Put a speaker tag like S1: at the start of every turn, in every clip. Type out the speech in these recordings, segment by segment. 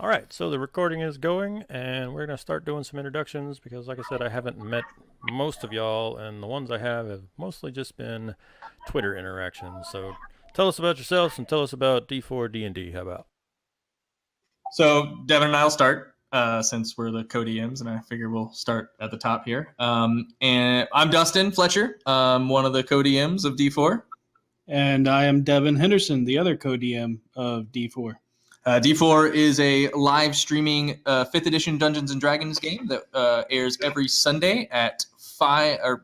S1: All right, so the recording is going, and we're going to start doing some introductions because, like I said, I haven't met most of y'all, and the ones I have mostly just been Twitter interactions. So tell us about yourselves and tell us about D4DnD. How about?
S2: So Devin and I'll start since we're the co-DMs, and I figure we'll start at the top here. And I'm Dustin Fletcher, one of the co-DMs of D4.
S3: And I am Devin Henderson, the other co-DM of D4.
S2: D4 is a live streaming 5th edition Dungeons and Dragons game that airs every Sunday at 5. Oh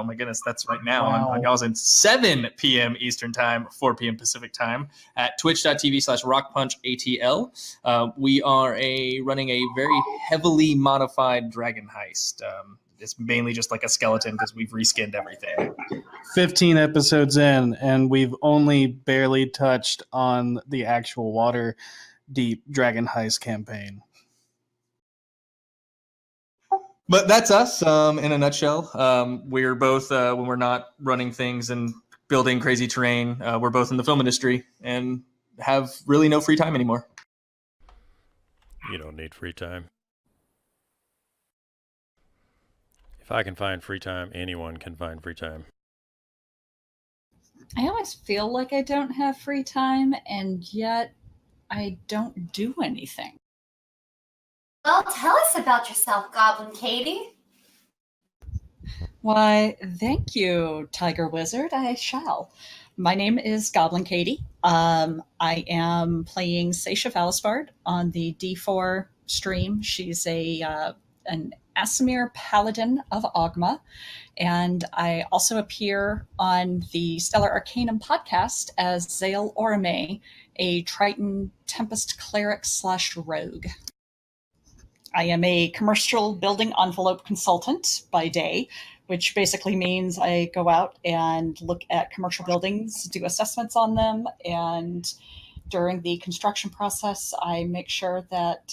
S2: my goodness, that's right now.
S3: Wow.
S2: On y'all's in 7 p.m. Eastern Time, 4 p.m. Pacific Time at twitch.tv/rockpunchatl. We are running a very heavily modified dragon heist. It's mainly just like a skeleton because we've reskinned everything.
S3: 15 episodes in, and we've only barely touched on the actual water deep dragon heist campaign.
S2: But that's us in a nutshell. We're both, when we're not running things and building crazy terrain, we're both in the film industry and have really no free time anymore.
S1: You don't need free time. If I can find free time, anyone can find free time.
S4: I always feel like I don't have free time, and yet I don't do anything.
S5: Well, tell us about yourself, Goblin Katie.
S4: Why, thank you, Tiger Wizard. I shall. My name is Goblin Katie. I am playing Seisha Valisbard on the D4 stream. She's an Asimir Paladin of Ogma, and I also appear on the Stellar Arcanum podcast as Zale Orame, a Triton Tempest Cleric / Rogue. I am a commercial building envelope consultant by day, which basically means I go out and look at commercial buildings, do assessments on them, and during the construction process, I make sure that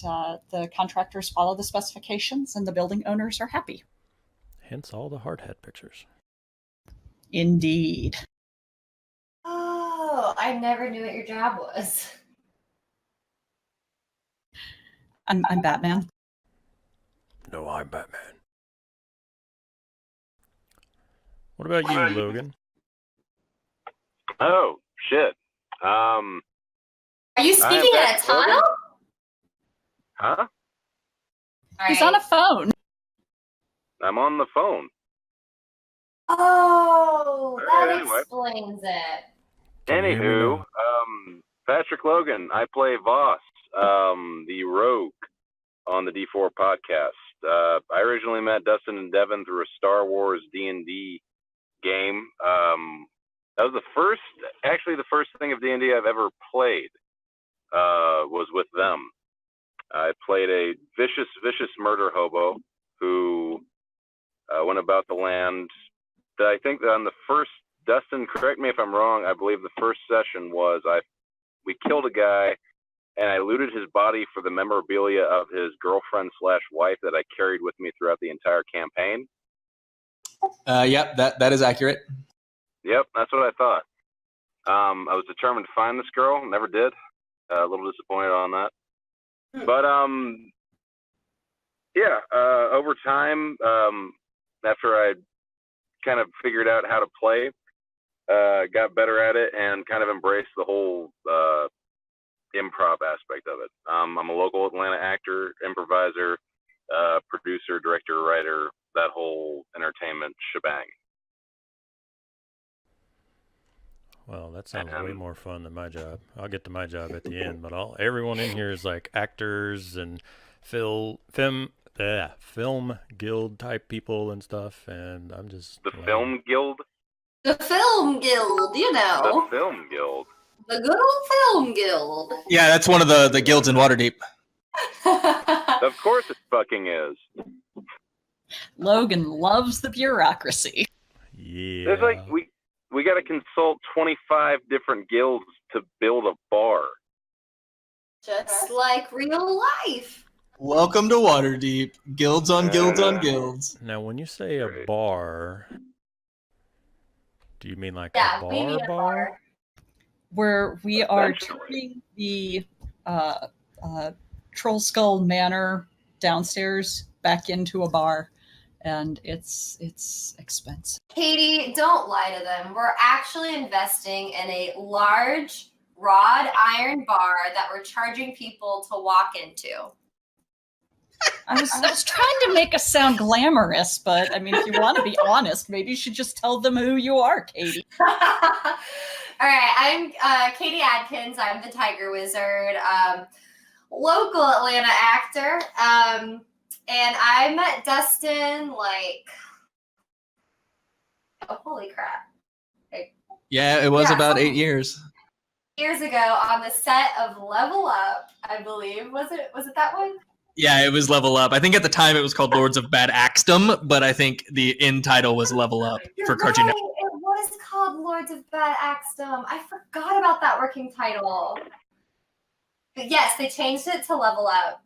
S4: the contractors follow the specifications and the building owners are happy.
S1: Hence all the hard hat pictures.
S4: Indeed.
S5: Oh, I never knew what your job was.
S4: I'm Batman.
S1: No, I'm Batman. What about you, Logan?
S6: Oh, shit.
S5: Are you speaking in a tunnel?
S6: Huh?
S4: He's on a phone.
S6: I'm on the phone.
S5: Oh, that
S6: Anyway.
S5: explains it.
S1: Can you hear me
S6: Anywho,
S1: now?
S6: Patrick Logan, I play Voss, the rogue on the D4 podcast. I originally met Dustin and Devin through a Star Wars D&D game. That was the first thing of D&D I've ever played, was with them. I played a vicious murder hobo who went about the land. I think that on the first, Dustin, correct me if I'm wrong, I believe the first session was we killed a guy and I looted his body for the memorabilia of his girlfriend / wife that I carried with me throughout the entire campaign.
S2: Yep, that is accurate.
S6: Yep, that's what I thought. I was determined to find this girl, never did. A little disappointed on that. But yeah, over time, after I kind of figured out how to play, got better at it and kind of embraced the whole improv aspect of it. I'm a local Atlanta actor, improviser, producer, director, writer, that whole entertainment shebang.
S1: Well, that sounds way more fun than my job. I'll get to my job at the end, but everyone in here is like actors and film guild type people and stuff, and I'm just...
S6: The film guild?
S5: The Film Guild, you know.
S6: The film guild.
S5: The good old Film Guild.
S2: Yeah, that's one of the guilds in Waterdeep.
S6: Of course it fucking is.
S4: Logan loves the bureaucracy.
S1: Yeah.
S6: There's like, we got to consult 25 different guilds to build a bar.
S5: Just like real life.
S2: Welcome to Waterdeep. Guilds on guilds on guilds.
S1: Now, when you say a bar, do you mean like
S5: Yeah,
S1: a
S5: we mean a bar.
S4: Where we are
S6: Essentially.
S4: touring the Troll Skull Manor downstairs back into a bar, and it's expensive.
S5: Katie, don't lie to them. We're actually investing in a large wrought iron bar that we're charging people to walk into.
S4: I was trying to make us sound glamorous, but I mean, if you want to be honest, maybe you should just tell them who you are, Katie.
S5: All right, I'm Katie Adkins. I'm the Tiger Wizard, local Atlanta actor, and I met Dustin like, oh, holy crap.
S2: Yeah, it was about 8 years.
S5: Years ago on the set of Level Up, I believe. Was it that one?
S2: Yeah, it was Level Up. I think at the time it was called Lords of Bad Axdom, but I think the end title was Level Up for Cartoon Network.
S5: It was called Lords of Bad Axdom. I forgot about that working title. But yes, they changed it to Level Up.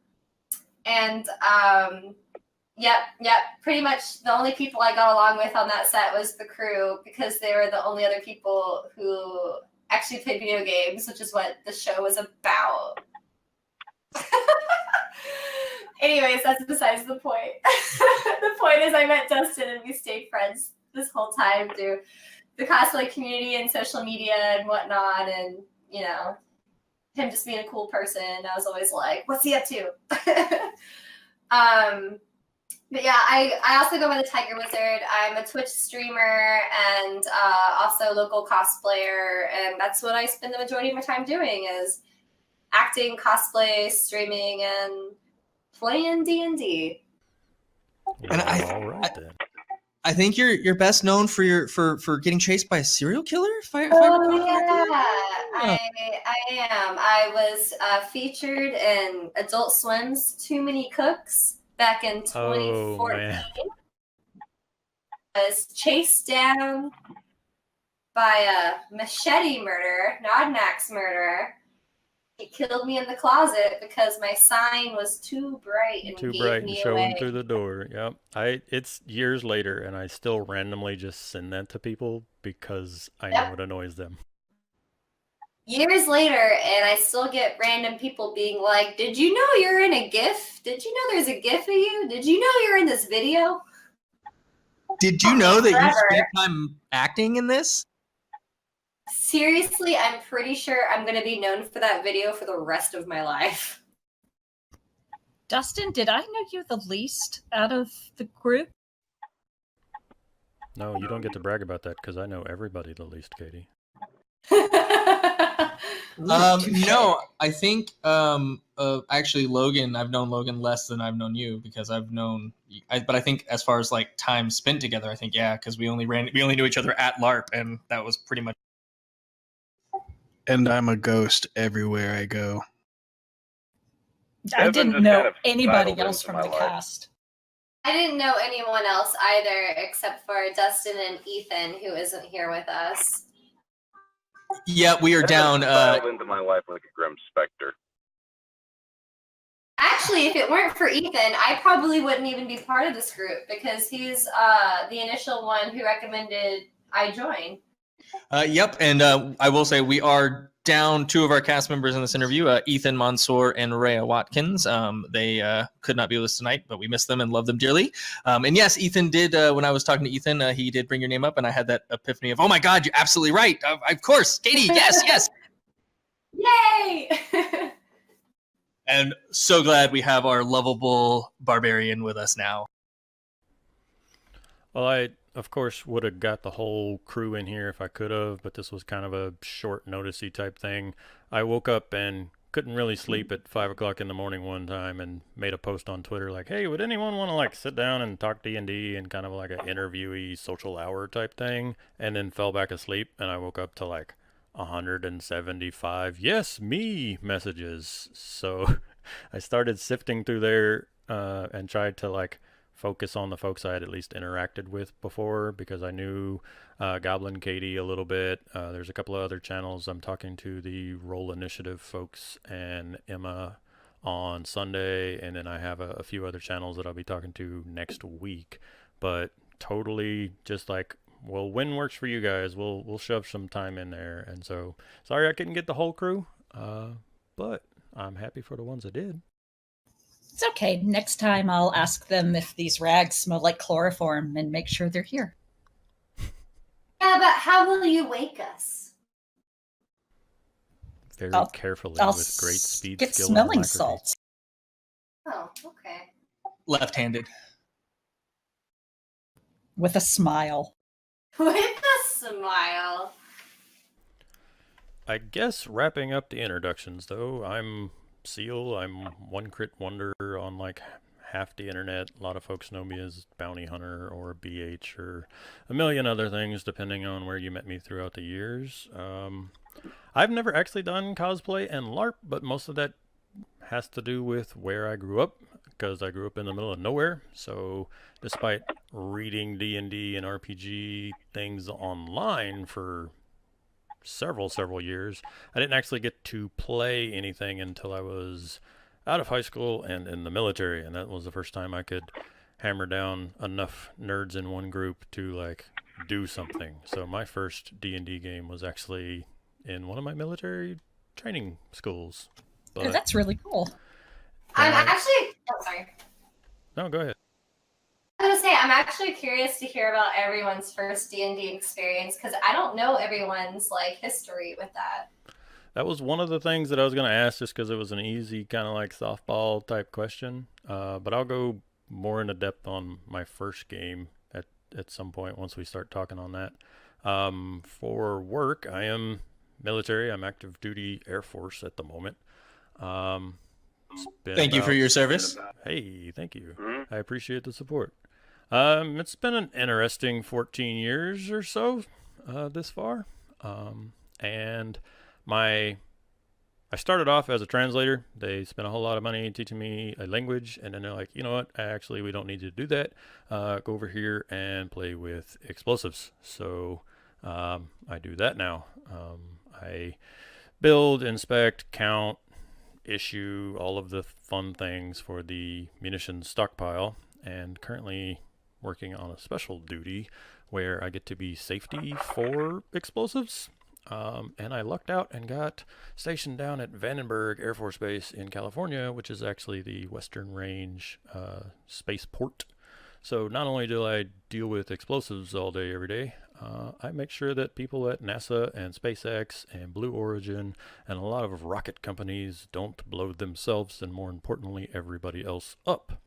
S5: And yep, pretty much the only people I got along with on that set was the crew, because they were the only other people who actually played video games, which is what the show was about. Anyways, that's besides the point. The point is I met Dustin and we stayed friends this whole time through the cosplay community and social media and whatnot, and, you know, him just being a cool person. I was always like, what's he up to? But yeah, I also go by the Tiger Wizard. I'm a Twitch streamer and also local cosplayer, and that's what I spend the majority of my time doing, is acting, cosplay, streaming, and playing D&D.
S2: And I think you're best known for getting chased by a serial killer. If I recall correctly.
S5: I am. I was featured in Adult Swim's Too Many Cooks back in 2014. I was chased down by a machete murderer, not an axe murderer. He killed me in the closet because my sign was too bright and
S1: showing through the door. Yep. It's years later and I still randomly just send that to people because I know it annoys them.
S5: Years later, and I still get random people being like, did you know you're in a GIF? Did you know there's a GIF of you? Did you know you're in this video?
S2: Did you know that you spent time acting in this?
S5: Seriously, I'm pretty sure I'm going to be known for that video for the rest of my life.
S4: Dustin, did I know you the least out of the group?
S1: No, you don't get to brag about that because I know everybody the least, Katie.
S2: No, I think actually Logan, I've known Logan less than I've known you, because but I think as far as like time spent together, I think because we only knew each other at LARP, and that was pretty much.
S3: And I'm a ghost everywhere I go.
S4: I didn't know anybody else from the cast.
S5: I didn't know anyone else either, except for Dustin and Ethan, who isn't here with us.
S2: Yeah, we are down.
S6: Into my life like a grim specter.
S5: Actually, if it weren't for Ethan, I probably wouldn't even be part of this group, because he's the initial one who recommended I join.
S2: Yep, and I will say we are down 2 of our cast members in this interview, Ethan, Mansour, and Raya, Watkins. They could not be with us tonight, but we miss them and love them dearly. And yes, Ethan did, when I was talking to Ethan, he did bring your name up, and I had that epiphany of, oh my God, you're absolutely right. Of course, Katie, yes.
S5: Yay!
S2: And so glad we have our lovable barbarian with us now.
S1: Well, I, of course, would have got the whole crew in here if I could have, but this was kind of a short noticey type thing. I woke up and couldn't really sleep at 5 o'clock in the morning one time and made a post on Twitter like, hey, would anyone want to like sit down and talk D&D and kind of like an interviewee social hour type thing, and then fell back asleep, and I woke up to like 175 yes me messages. So I started sifting through there and tried to like focus on the folks I had at least interacted with before, because I knew Goblin Katie a little bit. There's a couple of other channels. I'm talking to the Roll Initiative folks and Emma on Sunday, and then I have a few other channels that I'll be talking to next week. But totally just like, well, when works for you guys, we'll shove some time in there. And so sorry I couldn't get the whole crew, but I'm happy for the ones that did.
S4: It's okay. Next time I'll ask them if these rags smell like chloroform and make sure they're here.
S5: Yeah, but how will you wake us?
S1: Very carefully
S4: I'll
S1: with great speed,
S4: get
S1: skill,
S4: smelling
S1: and alacrity.
S4: salts.
S5: Oh, okay.
S2: Left-handed.
S4: With a smile.
S5: With a smile.
S1: I guess wrapping up the introductions, though, I'm Seal. I'm OneCritWonder on like half the internet. A lot of folks know me as Bounty Hunter or BH or a million other things, depending on where you met me throughout the years. I've never actually done cosplay and LARP, but most of that has to do with where I grew up, because I grew up in the middle of nowhere. So despite reading D&D and RPG things online for several years, I didn't actually get to play anything until I was out of high school and in the military, and that was the first time I could hammer down enough nerds in one group to like do something. So my first D&D game was actually in one of my military training schools. But
S4: That's really cool.
S5: I'm actually... Oh, sorry.
S1: No, go ahead.
S5: I was going to say, I'm actually curious to hear about everyone's first D&D experience, because I don't know everyone's like history with that.
S1: That was one of the things that I was going to ask, just because it was an easy kind of like softball type question. But I'll go more into depth on my first game at some point once we start talking on that. For work, I am military. I'm active duty Air Force at the moment.
S2: Thank you for your service.
S1: Hey, thank you.
S6: Mhm.
S1: I appreciate the support. It's been an interesting 14 years or so this far. And I started off as a translator. They spent a whole lot of money teaching me a language, and then they're like, you know what, actually, we don't need you to do that. Go over here and play with explosives. So I do that now. I build, inspect, count, issue, all of the fun things for the munitions stockpile, and currently working on a special duty where I get to be safety for explosives. And I lucked out and got stationed down at Vandenberg Air Force Base in California, which is actually the Western Range spaceport. So not only do I deal with explosives all day, every day, I make sure that people at NASA and SpaceX and Blue Origin and a lot of rocket companies don't blow themselves and, more importantly, everybody else up.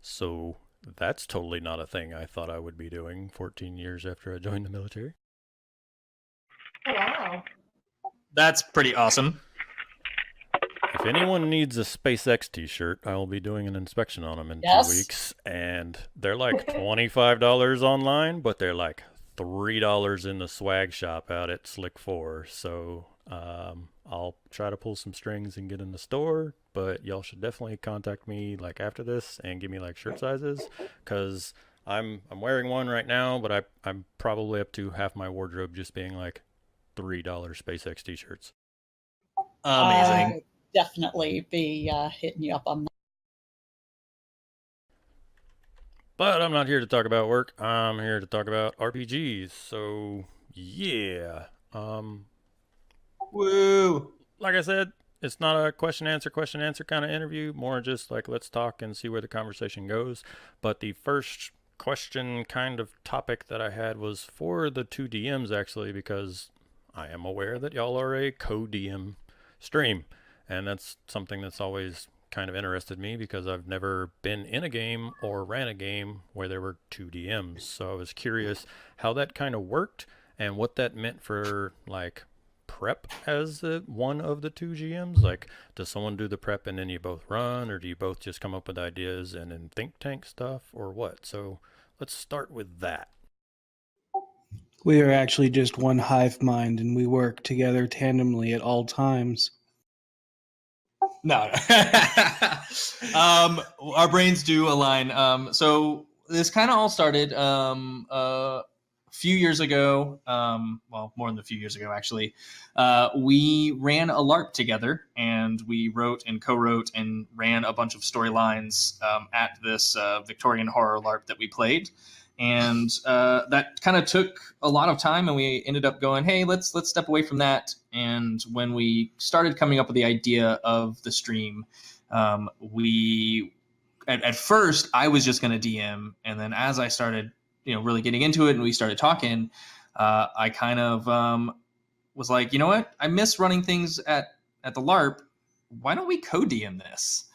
S1: So that's totally not a thing I thought I would be doing 14 years after I joined the military.
S5: Wow.
S2: That's pretty awesome.
S1: If anyone needs a SpaceX t-shirt, I'll be doing an inspection on them in 2 weeks. And they're like $25 online, but they're like $3 in the swag shop out at Slick 4. So I'll try to pull some strings and get in the store, but y'all should definitely contact me like after this and give me like shirt sizes, because I'm wearing one right now, but I'm probably up to half my wardrobe just being like $3 SpaceX t-shirts.
S2: Amazing.
S4: Definitely be hitting you up on that.
S1: But I'm not here to talk about work. I'm here to talk about RPGs. So yeah.
S2: Woo.
S1: Like I said, it's not a question answer kind of interview. More just like let's talk and see where the conversation goes. But the first question kind of topic that I had was for the two DMs actually, because I am aware that y'all are a co-DM stream. And that's something that's always kind of interested me, because I've never been in a game or ran a game where there were two DMs. So I was curious how that kind of worked and what that meant for like prep as one of the two GMs. Like, does someone do the prep and then you both run, or do you both just come up with ideas and then think tank stuff, or what? So let's start with that.
S3: We are actually just one hive mind, and we work together tandemly at all times.
S2: No. Our brains do align. So this kind of all started a few years ago. Well, more than a few years ago, actually. We ran a LARP together, and we wrote and co-wrote and ran a bunch of storylines at this Victorian horror LARP that we played. And that kind of took a lot of time, and we ended up going, hey, let's step away from that. And when we started coming up with the idea of the stream, We at first I was just going to DM, and then as I started, really getting into it, and we started talking, I kind of was like, you know what? I miss running things at the LARP. Why don't we co-DM this?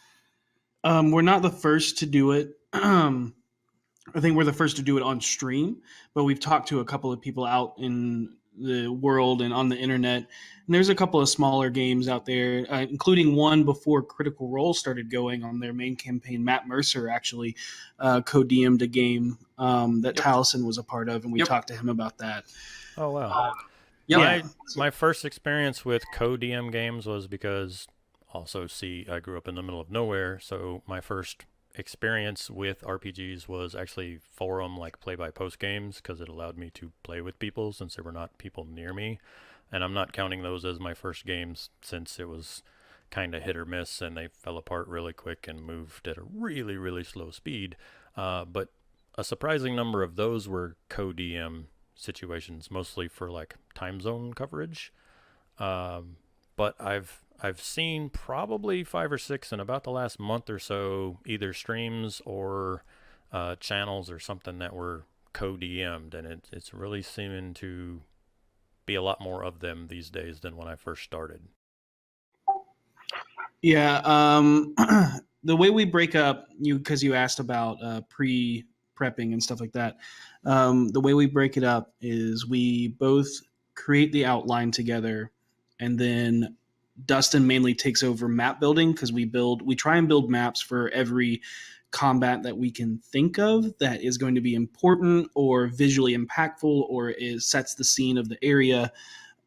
S3: We're not the first to do it. I think we're the first to do it on stream, but we've talked to a couple of people out in the world and on the internet. And there's a couple of smaller games out there, including one before Critical Role started going on their main campaign. Matt Mercer actually co-DM'd a game that Taliesin was a part of, and we talked to him about that.
S1: Oh, wow. My first experience with co-DM games was because I grew up in the middle of nowhere, so my first experience with RPGs was actually forum, like play-by-post games, because it allowed me to play with people since there were not people near me. And I'm not counting those as my first games, since it was kind of hit or miss and they fell apart really quick and moved at a really, really slow speed. But a surprising number of those were co-DM situations, mostly for like time zone coverage. But I've seen probably 5 or 6 in about the last month or so, either streams or channels or something that were co-DM'd, and it's really seeming to be a lot more of them these days than when I first started.
S3: Yeah, the way we break up, because you asked about pre-prepping and stuff like that, the way we break it up is we both create the outline together, and then Dustin mainly takes over map building, because we try and build maps for every combat that we can think of that is going to be important or visually impactful or sets the scene of the area.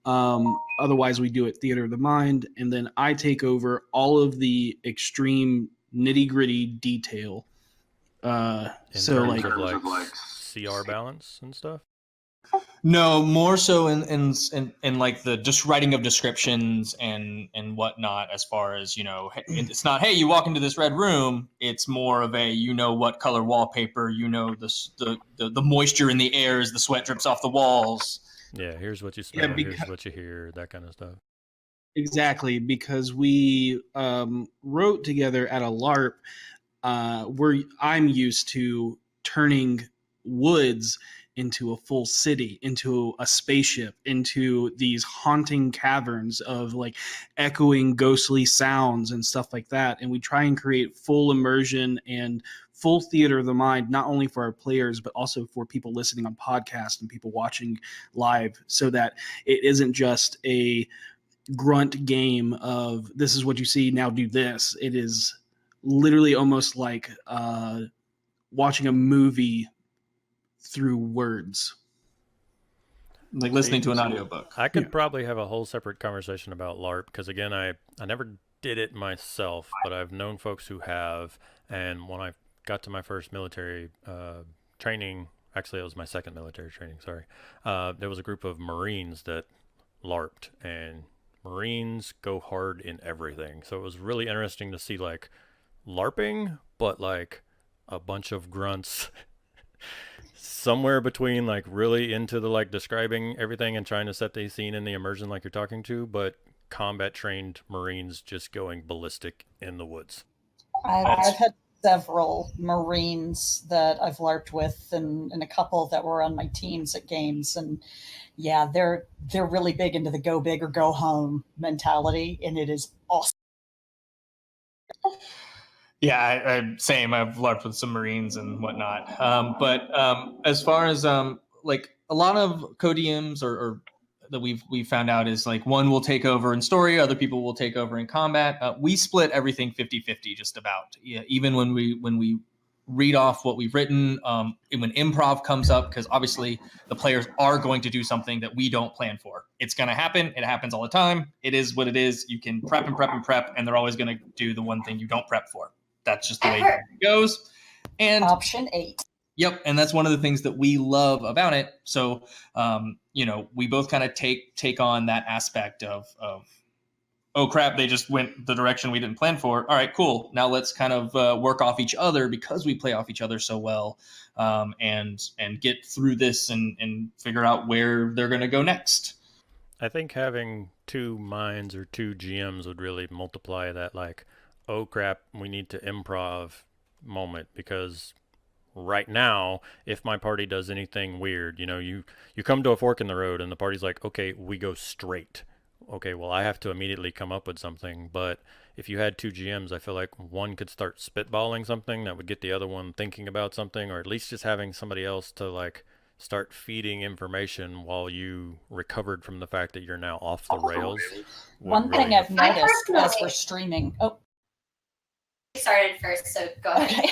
S3: Otherwise, we do it theater of the mind, and then I take over all of the extreme nitty-gritty detail.
S1: In terms of like CR balance and stuff.
S2: No, more so in like the just writing of descriptions and whatnot. As far as it's not, hey, you walk into this red room. It's more of a what color wallpaper, the moisture in the air as the sweat drips off the walls.
S1: Yeah, here's what you smell. Here's what you hear. That kind of stuff.
S3: Exactly, because we wrote together at a LARP. I'm used to turning woods into a full city, into a spaceship, into these haunting caverns of like echoing ghostly sounds and stuff like that. And we try and create full immersion and full theater of the mind, not only for our players, but also for people listening on podcasts and people watching live, so that it isn't just a grunt game of this is what you see, now do this. It is literally almost like watching a movie through words,
S2: like listening to an audiobook.
S1: I could probably have a whole separate conversation about LARP, because again, I never did it myself, but I've known folks who have. And when I got to my first military training, actually it was my second military training, sorry, there was a group of Marines that LARPed, and Marines go hard in everything. So it was really interesting to see like LARPing, but like a bunch of grunts somewhere between like really into the like describing everything and trying to set the scene in the immersion like you're talking to, but combat trained Marines just going ballistic in the woods.
S4: I've had several Marines that I've LARPed with, and a couple that were on my teams at games, and yeah, they're really big into the go big or go home mentality, and it is awesome.
S2: Yeah, same. I've LARPed with some Marines and whatnot. But as far as like a lot of co-DMs or that we've found out is like one will take over in story, other people will take over in combat. We split everything 50-50 just about. Yeah, even when we read off what we've written, when improv comes up, because obviously the players are going to do something that we don't plan for. It's going to happen. It happens all the time. It is what it is. You can prep and prep and prep, and they're always going to do the one thing you don't prep for. That's just the way it goes. And
S4: option 8.
S2: Yep, and that's one of the things that we love about it. So, we both kind of take on that aspect of, oh crap, they just went the direction we didn't plan for. All right, cool. Now let's kind of work off each other, because we play off each other so well, and get through this and figure out where they're going to go next.
S1: I think having 2 minds or 2 GMs would really multiply that like oh crap, we need to improv moment, because right now, if my party does anything weird, you come to a fork in the road and the party's like, okay, we go straight. Okay, well, I have to immediately come up with something. But if you had two GMs, I feel like one could start spitballing something that would get the other one thinking about something, or at least just having somebody else to like start feeding information while you recovered from the fact that you're now off the rails.
S4: One thing I've noticed as we're streaming. Oh,
S5: started first, so go ahead.
S4: Okay.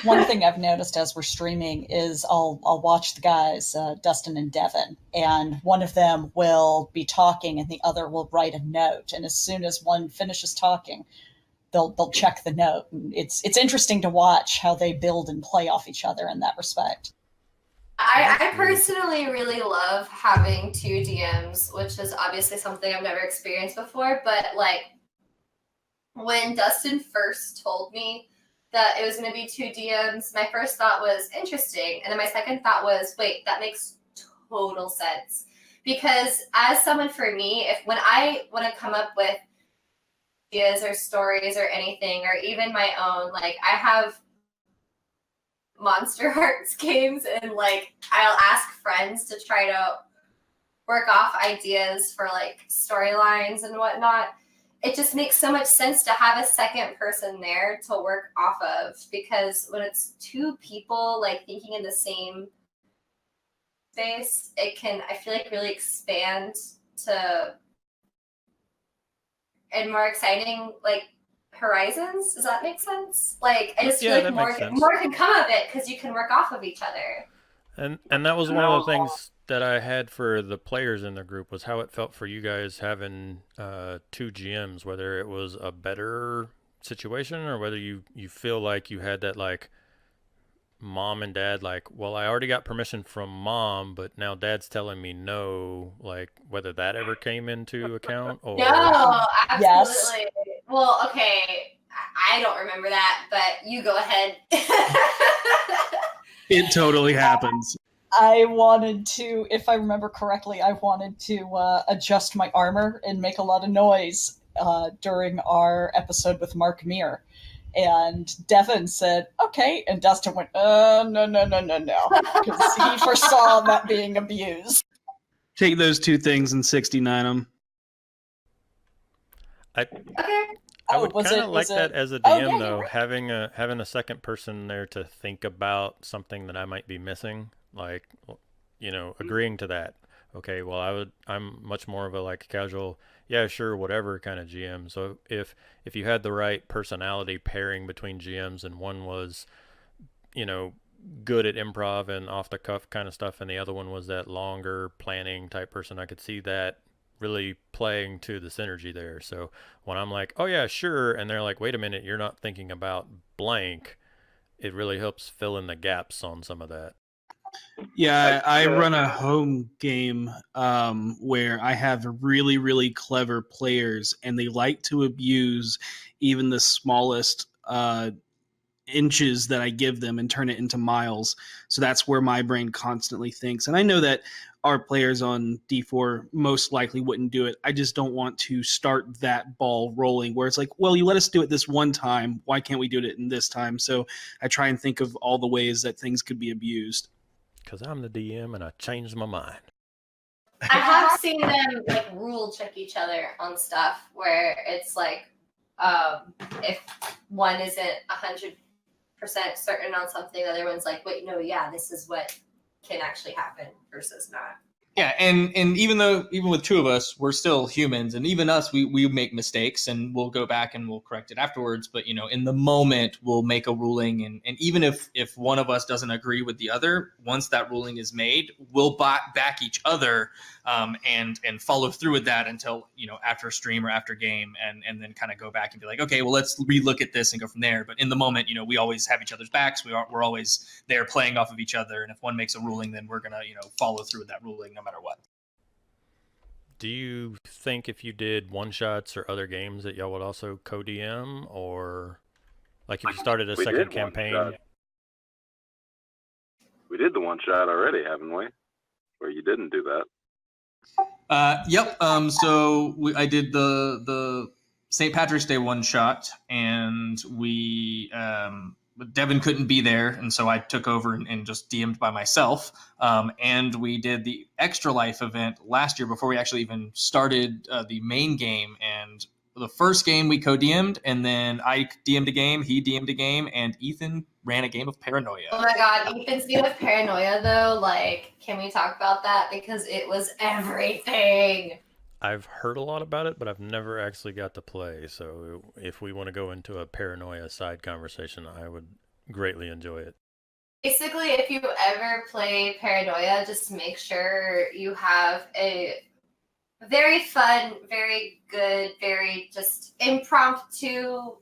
S4: One thing I've noticed as we're streaming is I'll watch the guys, Dustin and Devin, and one of them will be talking and the other will write a note. And as soon as one finishes talking, they'll check the note. And it's interesting to watch how they build and play off each other in that respect.
S5: I personally really love having two DMs, which is obviously something I've never experienced before. But like when Dustin first told me that it was going to be two DMs, my first thought was interesting. And then my second thought was, wait, that makes total sense. Because as someone, for me, when I want to come up with ideas or stories or anything, or even my own, like I have Monster Hearts games, and like I'll ask friends to try to work off ideas for like storylines and whatnot. It just makes so much sense to have a second person there to work off of, because when it's two people like thinking in the same space, it can, I feel like, really expand to and more exciting like horizons. Does that make sense? Like I just feel like more can come of it because you can work off of each other.
S1: And that was one of the things that I had for the players in the group, was how it felt for you guys having two GMs, whether it was a better situation or whether you feel like you had that like mom and dad, like, well, I already got permission from mom, but now dad's telling me no, like whether that ever came into account. Or...
S5: No, absolutely.
S4: Yes.
S5: Well, okay, I don't remember that, but you go ahead.
S3: It totally happens.
S4: I wanted to, if I remember correctly, I wanted to adjust my armor and make a lot of noise during our episode with Mark Meir. And Devin said, okay. And Dustin went, no. Because he foresaw that being abused.
S3: Take those two things and 69 them.
S1: I would kind of like that as a DM, though, having a second person there to think about something that I might be missing. Like, agreeing to that. Okay, well, I'm much more of a like casual, yeah, sure, whatever kind of GM. So if you had the right personality pairing between GMs, and one was, good at improv and off the cuff kind of stuff, and the other one was that longer planning type person, I could see that really playing to the synergy there. So when I'm like, oh yeah, sure, and they're like, wait a minute, you're not thinking about blank, it really helps fill in the gaps on some of that.
S3: Yeah, I run a home game where I have really, really clever players, and they like to abuse even the smallest inches that I give them and turn it into miles. So that's where my brain constantly thinks. And I know that our players on D4 most likely wouldn't do it. I just don't want to start that ball rolling where it's like, well, you let us do it this one time. Why can't we do it in this time? So I try and think of all the ways that things could be abused.
S1: Because I'm the DM and I changed my mind.
S5: I have seen them like rule check each other on stuff where it's like, if one isn't 100% certain on something, the other one's like, wait, no, yeah, this is what can actually happen versus not.
S2: Yeah, and even with two of us, we're still humans, and even us, we make mistakes, and we'll go back and we'll correct it afterwards. But in the moment, we'll make a ruling, and even if one of us doesn't agree with the other, once that ruling is made, we'll back each other and follow through with that until after stream or after game, and then kind of go back and be like, okay, well, let's relook at this and go from there. But in the moment, we always have each other's backs. We're always there playing off of each other, and if one makes a ruling, then we're gonna follow through with that ruling no matter what.
S1: Do you think if you did one-shots or other games that y'all would also co-DM, or like if you started a second campaign?
S6: We did the one-shot already, haven't we? Where you didn't do that.
S2: Yep. So I did the St. Patrick's Day one shot, and we Devin couldn't be there, and so I took over and just DM'd by myself. And we did the Extra Life event last year before we actually even started the main game. And the first game we co-DM'd, and then I DM'd a game, he DM'd a game, and Ethan ran a game of Paranoia.
S5: Oh my god, Ethan's game of Paranoia though, like, can we talk about that? Because it was everything.
S1: I've heard a lot about it, but I've never actually got to play. So if we want to go into a Paranoia side conversation, I would greatly enjoy it.
S5: Basically, if you ever play Paranoia, just make sure you have a very fun, very good, very just impromptu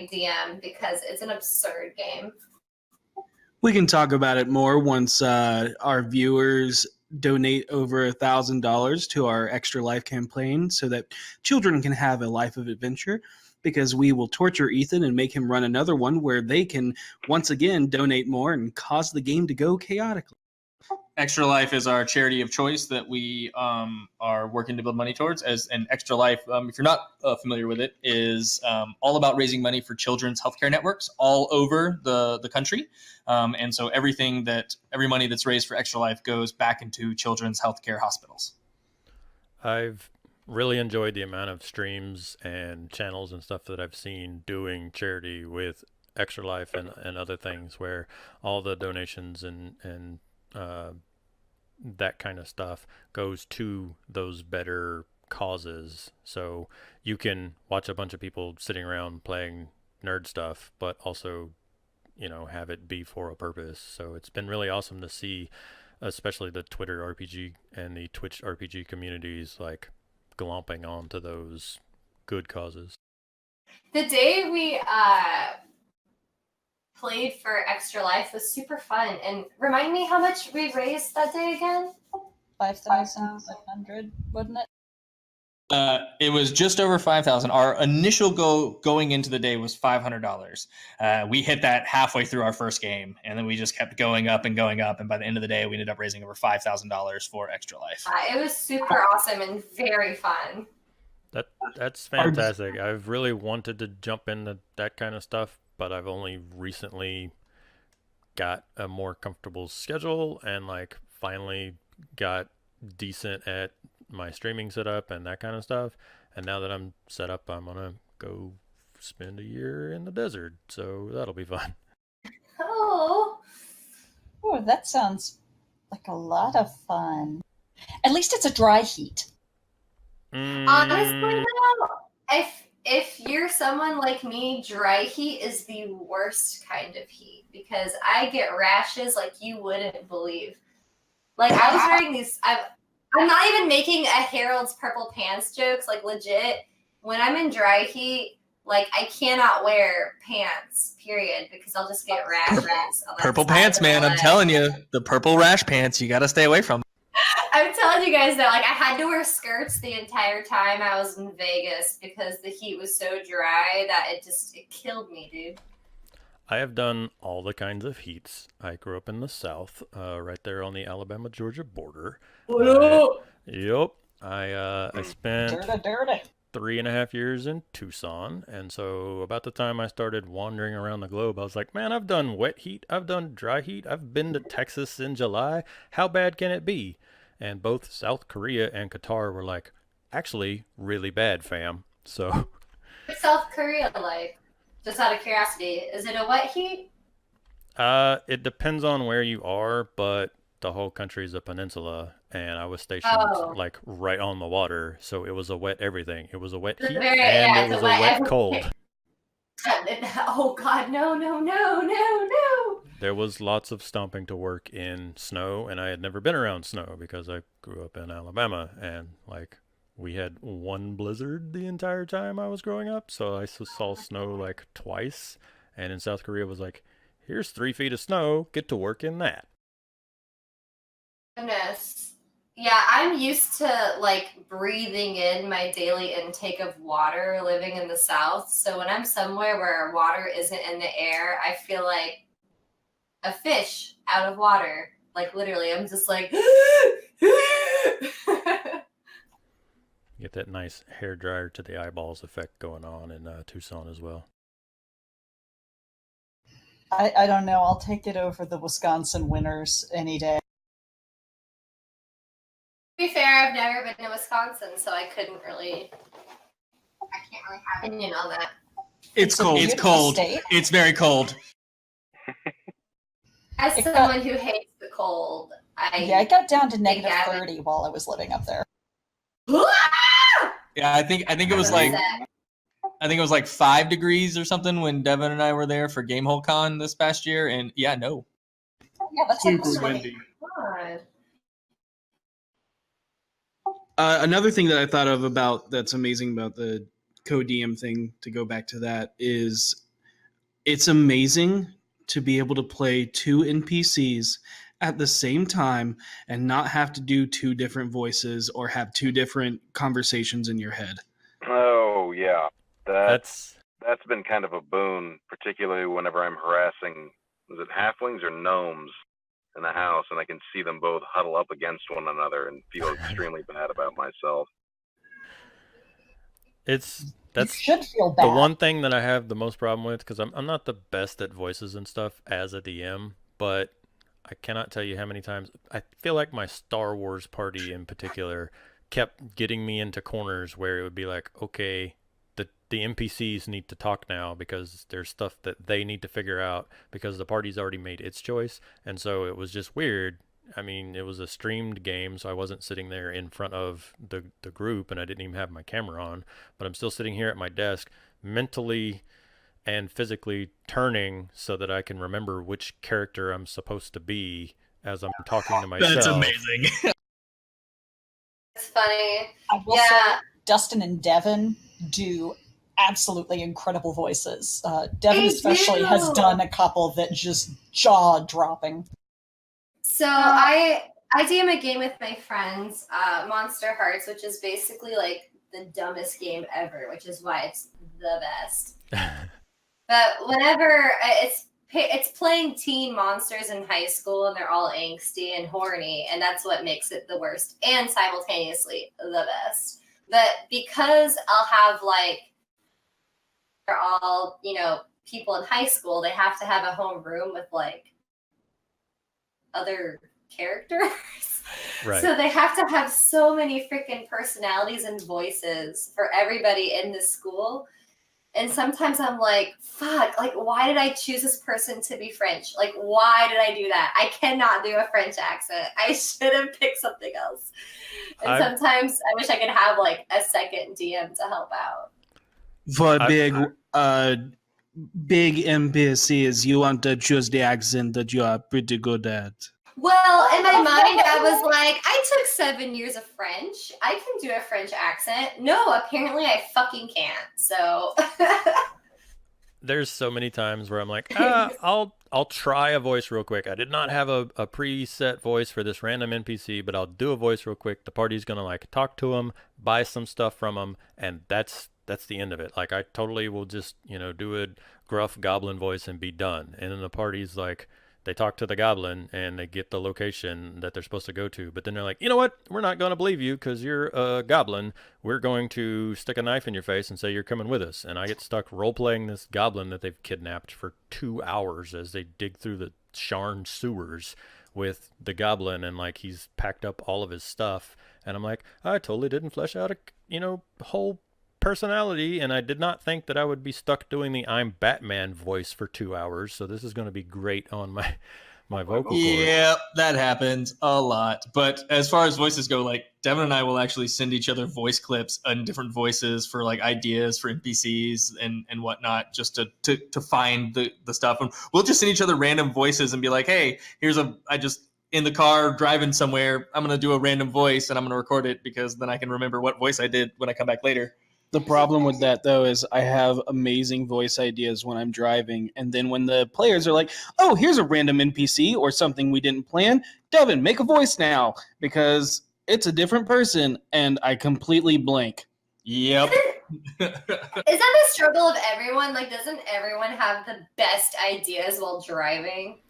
S5: DM, because it's an absurd game.
S3: We can talk about it more once our viewers donate over $1,000 to our Extra Life campaign so that children can have a life of adventure, because we will torture Ethan and make him run another one where they can once again donate more and cause the game to go chaotically.
S2: Extra Life is our charity of choice that we are working to build money towards. As an Extra Life, if you're not familiar with it, is all about raising money for children's healthcare networks all over the country. And so every money that's raised for Extra Life goes back into children's healthcare hospitals.
S1: I've really enjoyed the amount of streams and channels and stuff that I've seen doing charity with Extra Life and other things, where all the donations and that kind of stuff goes to those better causes. So you can watch a bunch of people sitting around playing nerd stuff, but also, have it be for a purpose. So it's been really awesome to see, especially the Twitter RPG and the Twitch RPG communities, like glomping onto those good causes.
S5: The day we played for Extra Life was super fun. And remind me how much we raised that day again?
S4: 5,500, wasn't it?
S2: It was just over 5,000. Our initial goal going into the day was $500. We hit that halfway through our first game, and then we just kept going up and going up. And by the end of the day, we ended up raising over $5,000 for Extra Life.
S5: It was super awesome and very fun.
S1: That's fantastic. I've really wanted to jump into that kind of stuff, but I've only recently got a more comfortable schedule and finally got decent at my streaming setup and that kind of stuff. And now that I'm set up, I'm gonna go spend a year in the desert, so that'll be fun.
S5: Oh,
S4: that sounds like a lot of fun. At least it's a dry heat.
S5: Honestly though, if you're someone like me, dry heat is the worst kind of heat, because I get rashes like you wouldn't believe. Like, I was wearing these, I'm not even making a Harold's purple pants jokes, like legit. When I'm in dry heat, I cannot wear pants, period, because I'll just get rashes.
S2: Purple pants, man, I'm telling you, the purple rash pants, you got to stay away from.
S5: I'm telling you guys that, I had to wear skirts the entire time I was in Vegas because the heat was so dry that it killed me, dude.
S1: I have done all the kinds of heats. I grew up in the South, right there on the Alabama-Georgia border. Yep. I spent 3.5 years in Tucson, and so about the time I started wandering around the globe, I was like, man, I've done wet heat, I've done dry heat, I've been to Texas in July. How bad can it be? And both South Korea and Qatar were like, actually, really bad, fam. So.
S5: What's South Korea like? Just out of curiosity, is it a wet heat?
S1: It depends on where you are, but the whole country is a peninsula, and I was stationed right on the water, so it was a wet everything. It was a wet heat, and it was a wet cold.
S5: Oh God, no!
S1: There was lots of stomping to work in snow, and I had never been around snow because I grew up in Alabama, and we had one blizzard the entire time I was growing up, so I saw snow twice. And in South Korea, it was here's 3 feet of snow, get to work in that.
S5: Goodness. Yeah, I'm used to breathing in my daily intake of water living in the South. So when I'm somewhere where water isn't in the air, I feel like a fish out of water. Literally, I'm just
S1: You get that nice hair dryer to the eyeballs effect going on in Tucson as well.
S4: I don't know. I'll take it over the Wisconsin winters any day.
S5: To be fair, I've never been to Wisconsin, so I can't really have an opinion on that.
S2: It's cold. It's cold.
S4: State.
S2: It's very cold.
S5: As someone who hates the cold,
S4: it got down to negative 30 while I was living up there.
S2: Yeah, I think it was like 5 degrees or something when Devin and I were there for Gamehole Con this past year, and yeah, no.
S4: Yeah, that's
S3: Super windy.
S5: God.
S3: Another thing that I thought of about that's amazing about the co-DM thing, to go back to that, is it's amazing to be able to play 2 NPCs at the same time and not have to do 2 different voices or have 2 different conversations in your head.
S6: Oh yeah,
S1: That's
S6: been kind of a boon, particularly whenever I'm harassing, is it halflings or gnomes in the house, and I can see them both huddle up against one another and feel extremely bad about myself.
S1: that's
S4: You should feel bad.
S1: the one thing that I have the most problem with, because I'm not the best at voices and stuff as a DM, but I cannot tell you how many times I feel like my Star Wars party in particular kept getting me into corners where it would be like, okay, the NPCs need to talk now because there's stuff that they need to figure out because the party's already made its choice. And so it was just weird. I mean, it was a streamed game, so I wasn't sitting there in front of the group, and I didn't even have my camera on, but I'm still sitting here at my desk mentally and physically turning so that I can remember which character I'm supposed to be as I'm talking to myself.
S2: That's amazing.
S5: It's funny.
S4: I will say Dustin and Devin do absolutely incredible voices. Devin especially has done a couple that just jaw-dropping.
S5: So I DM a game with my friends, Monster Hearts, which is basically like the dumbest game ever, which is why it's the best. But whenever it's playing teen monsters in high school, and they're all angsty and horny, and that's what makes it the worst and simultaneously the best. But because I'll have like, they're all, people in high school, they have to have a home room with like other characters.
S1: Right.
S5: So they have to have so many freaking personalities and voices for everybody in the school. And sometimes I'm like, fuck, like, why did I choose this person to be French? Like, why did I do that? I cannot do a French accent. I should have picked something else. And sometimes I wish I could have like a second DM to help out.
S3: For big NPCs, you want to choose the accent that you are pretty good at.
S5: Well, in my mind, I was like, I took 7 years of French. I can do a French accent. No, apparently I fucking can't. So
S1: there's so many times where I'm like, I'll try a voice real quick. I did not have a preset voice for this random NPC, but I'll do a voice real quick. The party's gonna like talk to him, buy some stuff from him, and that's the end of it. Like, I totally will just do a gruff goblin voice and be done. And then the party's like, they talk to the goblin and they get the location that they're supposed to go to, but then they're like, you know what? We're not going to believe you because you're a goblin. We're going to stick a knife in your face and say you're coming with us. And I get stuck role-playing this goblin that they've kidnapped for 2 hours as they dig through the Sharn sewers with the goblin, and like he's packed up all of his stuff. And I'm like, I totally didn't flesh out a whole personality, and I did not think that I would be stuck doing the I'm Batman voice for 2 hours, so this is going to be great on my vocal cords.
S2: Yeah, that happens a lot. But as far as voices go, like Devin and I will actually send each other voice clips and different voices for like ideas for NPCs and whatnot, just to find the stuff. And we'll just send each other random voices and be like, hey, I just in the car driving somewhere, I'm going to do a random voice and I'm going to record it because then I can remember what voice I did when I come back later.
S3: The problem with that, though, is I have amazing voice ideas when I'm driving, and then when the players are like, oh, here's a random NPC or something we didn't plan, Devin, make a voice now, because it's a different person, and I completely blank.
S2: Yep.
S5: Is that the struggle of everyone? Like, doesn't everyone have the best ideas while driving?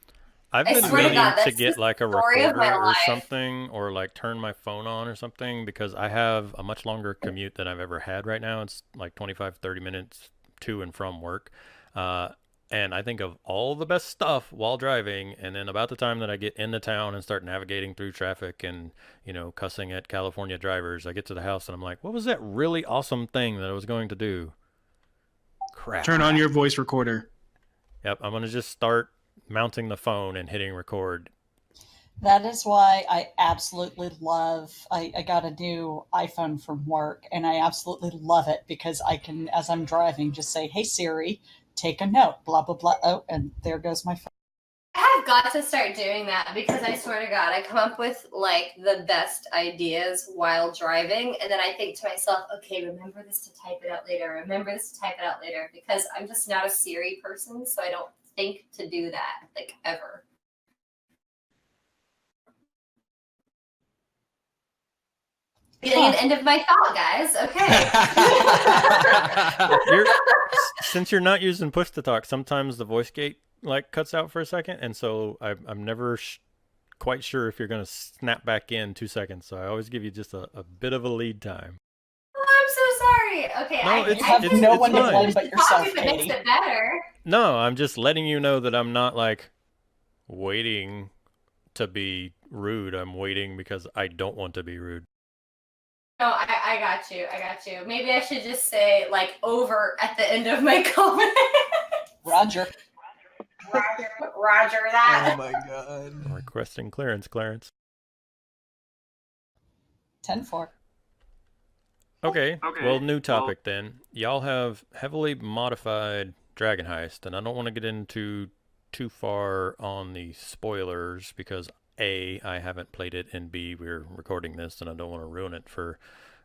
S1: I've
S5: I
S1: been
S5: swear to
S1: meaning
S5: God,
S1: to
S5: that's
S1: get
S5: the
S1: like a
S5: story of my
S1: recorder or
S5: life.
S1: something, or like turn my phone on or something, because I have a much longer commute than I've ever had right now. It's like 25, 30 minutes to and from work. Uh, and I think of all the best stuff while driving, and then about the time that I get into town and start navigating through traffic and, cussing at California drivers, I get to the house and I'm like, what was that really awesome thing that I was going to do? Crap.
S3: Turn on your voice recorder.
S1: Yep, I'm going to just start mounting the phone and hitting record.
S4: That is why I absolutely love, I got a new iPhone from work, and I absolutely love it because I can, as I'm driving, just say, hey Siri, take a note, blah, blah, blah. Oh, and there goes my phone.
S5: I have got to start doing that because I swear to God, I come up with like the best ideas while driving. And then I think to myself, okay, remember this to type it out later. Remember this to type it out later, because I'm just not a Siri person. So I don't think to do that like ever. Getting an end of my thought, guys. Okay.
S1: Since you're not using push to talk, sometimes the voice gate like cuts out for a second, and so I'm never quite sure if you're going to snap back in 2 seconds. So I always give you just a bit of a lead time.
S5: Oh, I'm so sorry. Okay,
S1: No,
S4: You have no one to blame but yourself,
S5: if it makes
S4: Katie.
S5: it better.
S1: No, I'm just letting you know that I'm not like waiting to be rude. I'm waiting because I don't want to be rude.
S5: No, I got you. I got you. Maybe I should just say like over at the end of my comment.
S4: Roger.
S5: Roger that.
S2: Oh my god.
S1: Requesting clearance, Clarence.
S4: 10-4.
S1: Okay, well, new topic then. Y'all have heavily modified Dragon Heist, and I don't want to get into too far on the spoilers because A, I haven't played it, and B, we're recording this and I don't want to ruin it for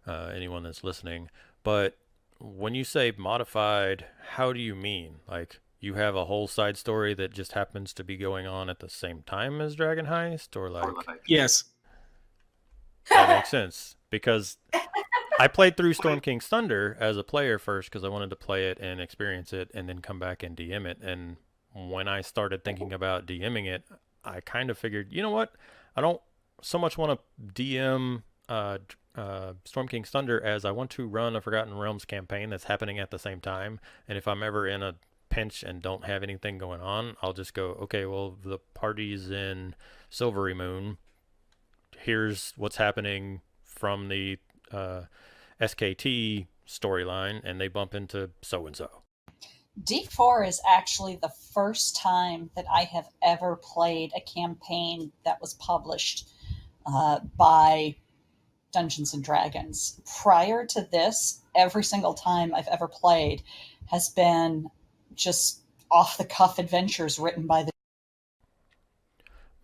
S1: anyone that's listening. But when you say modified, how do you mean? Like, you have a whole side story that just happens to be going on at the same time as Dragon Heist, or like...
S3: Yes.
S1: That makes sense, because I played through Storm King's Thunder as a player first because I wanted to play it and experience it and then come back and DM it. And when I started thinking about DMing it, I kind of figured, you know what? I don't so much want to DM Storm King's Thunder as I want to run a Forgotten Realms campaign that's happening at the same time. And if I'm ever in a pinch and don't have anything going on, I'll just go, okay, well, the party's in Silvery Moon. Here's what's happening from the SKT storyline, and they bump into so-and-so.
S4: D4 is actually the first time that I have ever played a campaign that was published by Dungeons & Dragons. Prior to this, every single time I've ever played has been just off-the-cuff adventures written by the...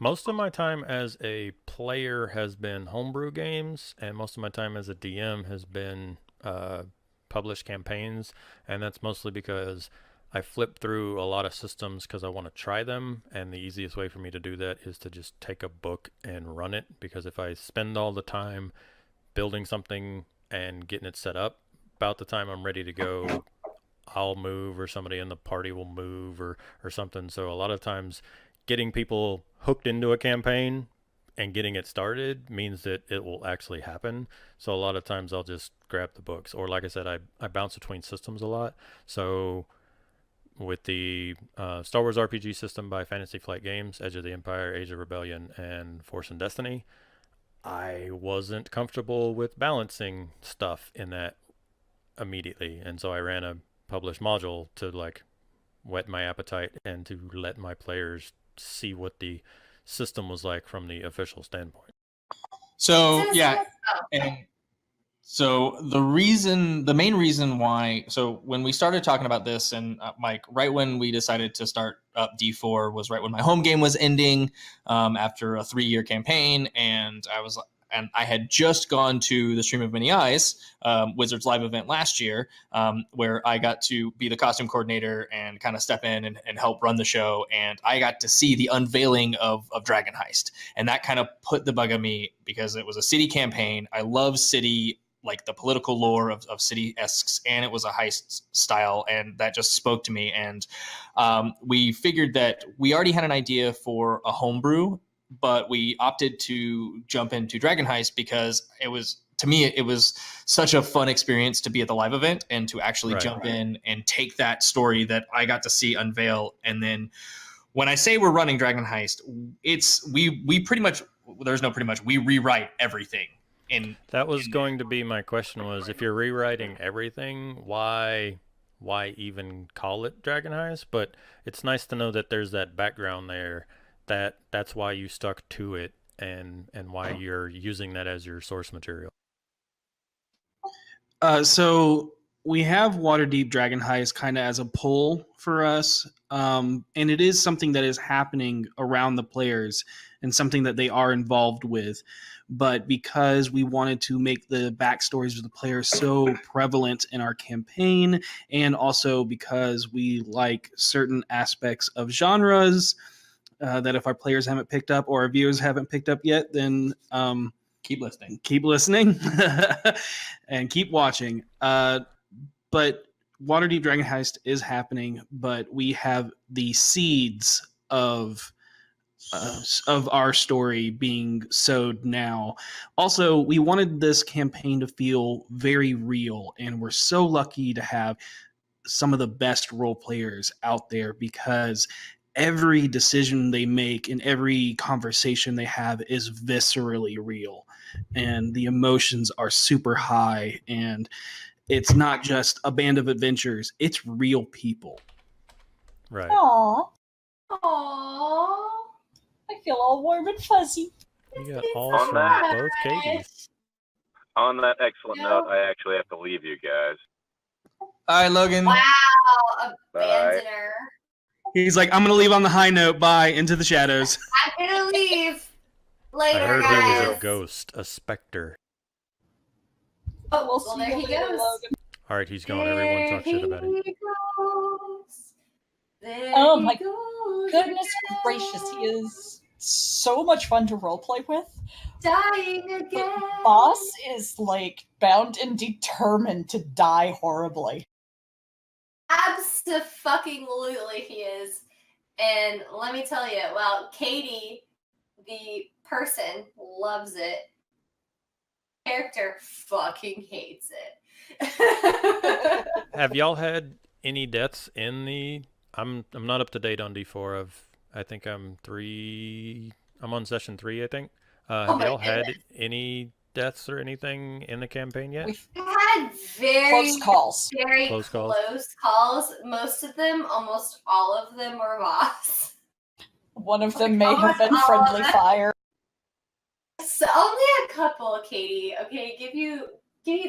S1: Most of my time as a player has been homebrew games, and most of my time as a DM has been published campaigns, and that's mostly because I flip through a lot of systems because I want to try them, and the easiest way for me to do that is to just take a book and run it, because if I spend all the time building something and getting it set up, about the time I'm ready to go, I'll move, or somebody in the party will move, or something. So a lot of times getting people hooked into a campaign and getting it started means that it will actually happen. So a lot of times I'll just grab the books, or like I said, I bounce between systems a lot. So with the Star Wars RPG system by Fantasy Flight Games, Edge of the Empire, Age of Rebellion, and Force and Destiny, I wasn't comfortable with balancing stuff in that immediately, and so I ran a published module to like whet my appetite and to let my players see what the system was like from the official standpoint.
S2: So yeah, and so the main reason why, so when we started talking about this, and Mike, right when we decided to start up D4 was right when my home game was ending after a 3-year campaign, and I had just gone to the Stream of Many Eyes Wizards live event last year, where I got to be the costume coordinator and kind of step in and help run the show. And I got to see the unveiling of Dragon Heist. And that kind of put the bug on me because it was a city campaign. I love city like the political lore of city-esques, and it was a heist style, and that just spoke to me. And we figured that we already had an idea for a homebrew, but we opted to jump into Dragon Heist because it was, to me, it was such a fun experience to be at the live event and to actually jump in and take that story that I got to see unveil. And then when I say we're running Dragon Heist, it's we pretty much, there's no pretty much, we rewrite everything.
S1: That was going to be my question, was if you're rewriting everything, why even call it Dragon Heist? But it's nice to know that there's that background there, that's why you stuck to it, and why you're using that as your source material.
S3: So we have Waterdeep Dragon Heist kind of as a pull for us, and it is something that is happening around the players and something that they are involved with. But because we wanted to make the backstories of the players so prevalent in our campaign, and also because we like certain aspects of genres that if our players haven't picked up or our viewers haven't picked up yet, then
S2: keep listening
S3: and keep watching. But Waterdeep Dragon Heist is happening, but we have the seeds of our story being sowed now. Also, we wanted this campaign to feel very real, and we're so lucky to have some of the best role players out there, because every decision they make and every conversation they have is viscerally real, and the emotions are super high, and it's not just a band of adventurers, it's real people.
S1: Right.
S4: Aww.
S5: Aww.
S4: I feel all warm and fuzzy.
S1: You got balls from both Katies.
S6: On that excellent note, I actually have to leave you guys.
S2: All right, Logan.
S5: Wow,
S6: Bye.
S5: abandoner.
S3: He's like, I'm gonna leave on the high note. Bye, into the shadows.
S5: I'm gonna leave later,
S1: I heard
S5: guys.
S1: he was a ghost, a specter.
S5: Oh,
S4: We'll
S5: well,
S4: see
S5: there
S4: you
S5: he
S4: later,
S5: goes.
S4: Logan.
S1: All right, he's gone. Everyone talk shit about him.
S5: There he goes. There
S4: Oh
S5: he
S4: my
S5: goes
S4: Goodness
S5: again.
S4: gracious, he is so much fun to roleplay with.
S5: Dying again.
S4: Boss is like bound and determined to die horribly.
S5: Abso-fucking-lutely he is. And let me tell you, well, Katie, the person, loves it. Character fucking hates it.
S1: Have y'all had any deaths in the? I'm not up to date on D4. I think I'm on session 3, I think. Have y'all had any deaths or anything in the campaign yet?
S4: We've
S5: had very
S4: close calls.
S5: Very
S1: Close
S5: close
S1: calls.
S5: calls. Most of them, almost all of them, were boss.
S4: One of them may have been
S5: Almost all
S4: friendly
S5: of them.
S4: fire.
S5: So only a couple, Katie. Okay, give you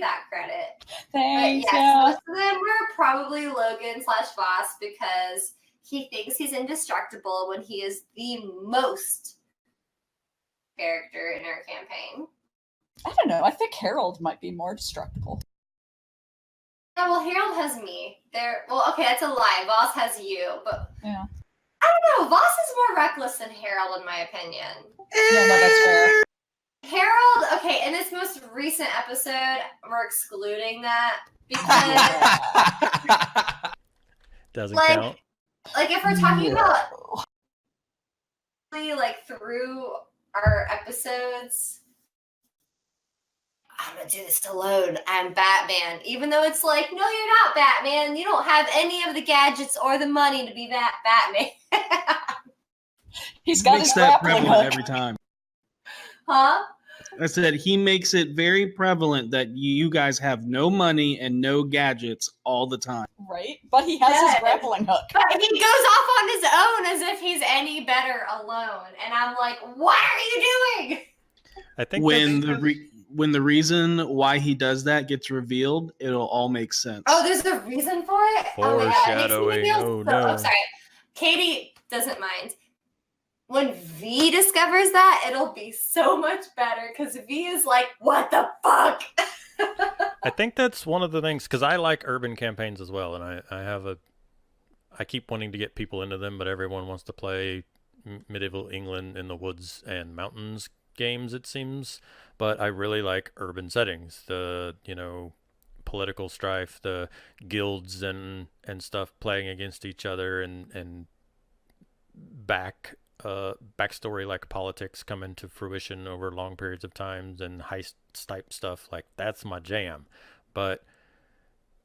S5: that credit.
S4: Thanks,
S5: But yes,
S4: yeah.
S5: most of them were probably Logan/Voss because he thinks he's indestructible when he is the most character in our campaign.
S4: I don't know. I think Harold might be more destructible.
S5: Yeah, well, Harold has me. Well, okay, that's a lie. Voss has you, but
S4: Yeah.
S5: I don't know. Voss is more reckless than Harold, in my opinion.
S4: Yeah, no, that's fair.
S5: Harold, okay, in this most recent episode, we're excluding that because,
S1: Doesn't
S5: like,
S1: count.
S5: like if we're talking about like through our episodes, I'm gonna do this alone. I'm Batman, even though it's like, no, you're not Batman. You don't have any of the gadgets or the money to be that Batman.
S4: He's got
S3: Makes
S4: his
S3: that
S4: grappling
S3: prevalent
S4: hook.
S3: every time.
S5: Huh?
S3: I said he makes it very prevalent that you guys have no money and no gadgets all the time.
S4: Right? But he has
S5: Yes.
S4: his grappling hook.
S5: But he goes off on his own as if he's any better alone, and I'm like, what are you doing?
S1: I think
S3: When
S1: that's-
S3: when the reason why he does that gets revealed, it'll all make sense.
S5: Oh, there's a reason for it? Oh my God, it makes me
S1: Foreshadowing.
S5: feel
S1: Oh,
S5: so-
S1: no.
S5: Oh, sorry. Katie doesn't mind. When V discovers that, it'll be so much better because V is like, what the fuck?
S1: I think that's one of the things, because I like urban campaigns as well, and I keep wanting to get people into them, but everyone wants to play medieval England in the woods and mountains games, it seems, but I really like urban settings. The, political strife, the guilds and stuff playing against each other, and backstory like politics come into fruition over long periods of times, and heist type stuff, like that's my jam. But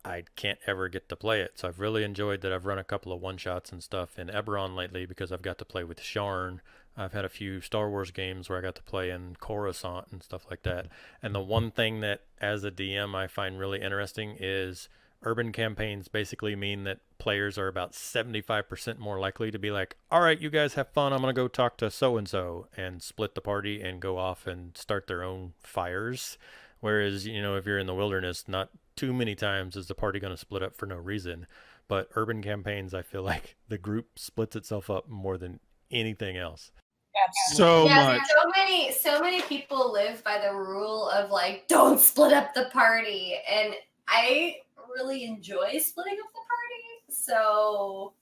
S1: I can't ever get to play it. So I've really enjoyed that. I've run a couple of one shots and stuff in Eberron lately because I've got to play with Sharn. I've had a few Star Wars games where I got to play in Coruscant and stuff like that. And the one thing that, as a DM, I find really interesting is urban campaigns basically mean that players are about 75% more likely to be like, all right, you guys have fun. I'm going to go talk to so and split the party and go off and start their own fires. Whereas, if you're in the wilderness, not too many times is the party going to split up for no reason. But urban campaigns, I feel like the group splits itself up more than anything else.
S3: So much.
S5: So many people live by the rule of like, don't split up the party. And I really enjoy splitting up the party. So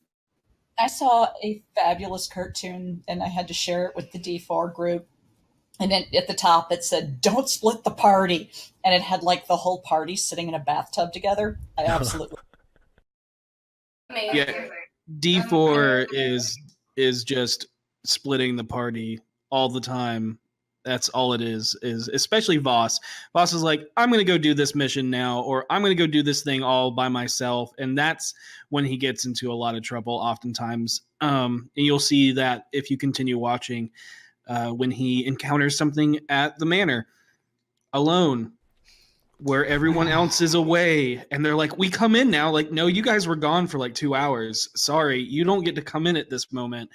S4: I saw a fabulous cartoon and I had to share it with the D4 group. And then at the top it said, don't split the party. And it had like the whole party sitting in a bathtub together. I absolutely.
S3: Yeah. D4 is just splitting the party all the time. That's all it is especially Voss. Voss is like, I'm going to go do this mission now, or I'm going to go do this thing all by myself. And that's when he gets into a lot of trouble oftentimes. And you'll see that if you continue watching, when he encounters something at the manor alone, where everyone else is away, and they're like, we come in now. Like, no, you guys were gone for like 2 hours. Sorry, you don't get to come in at this moment.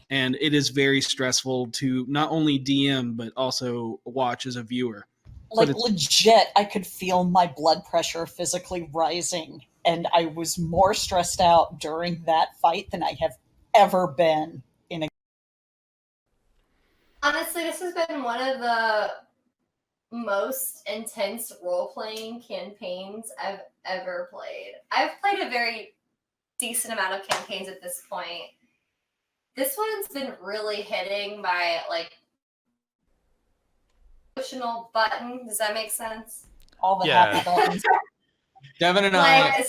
S3: And it is very stressful to not only DM, but also watch as a viewer.
S4: Like, legit, I could feel my blood pressure physically rising. And I was more stressed out during that fight than I have ever been in a.
S5: Honestly, this has been one of the most intense role-playing campaigns I've ever played. I've played a very decent amount of campaigns at this point. This one's been really hitting my, like, emotional button. Does that make sense?
S4: All the happy buttons.
S2: Devin and I.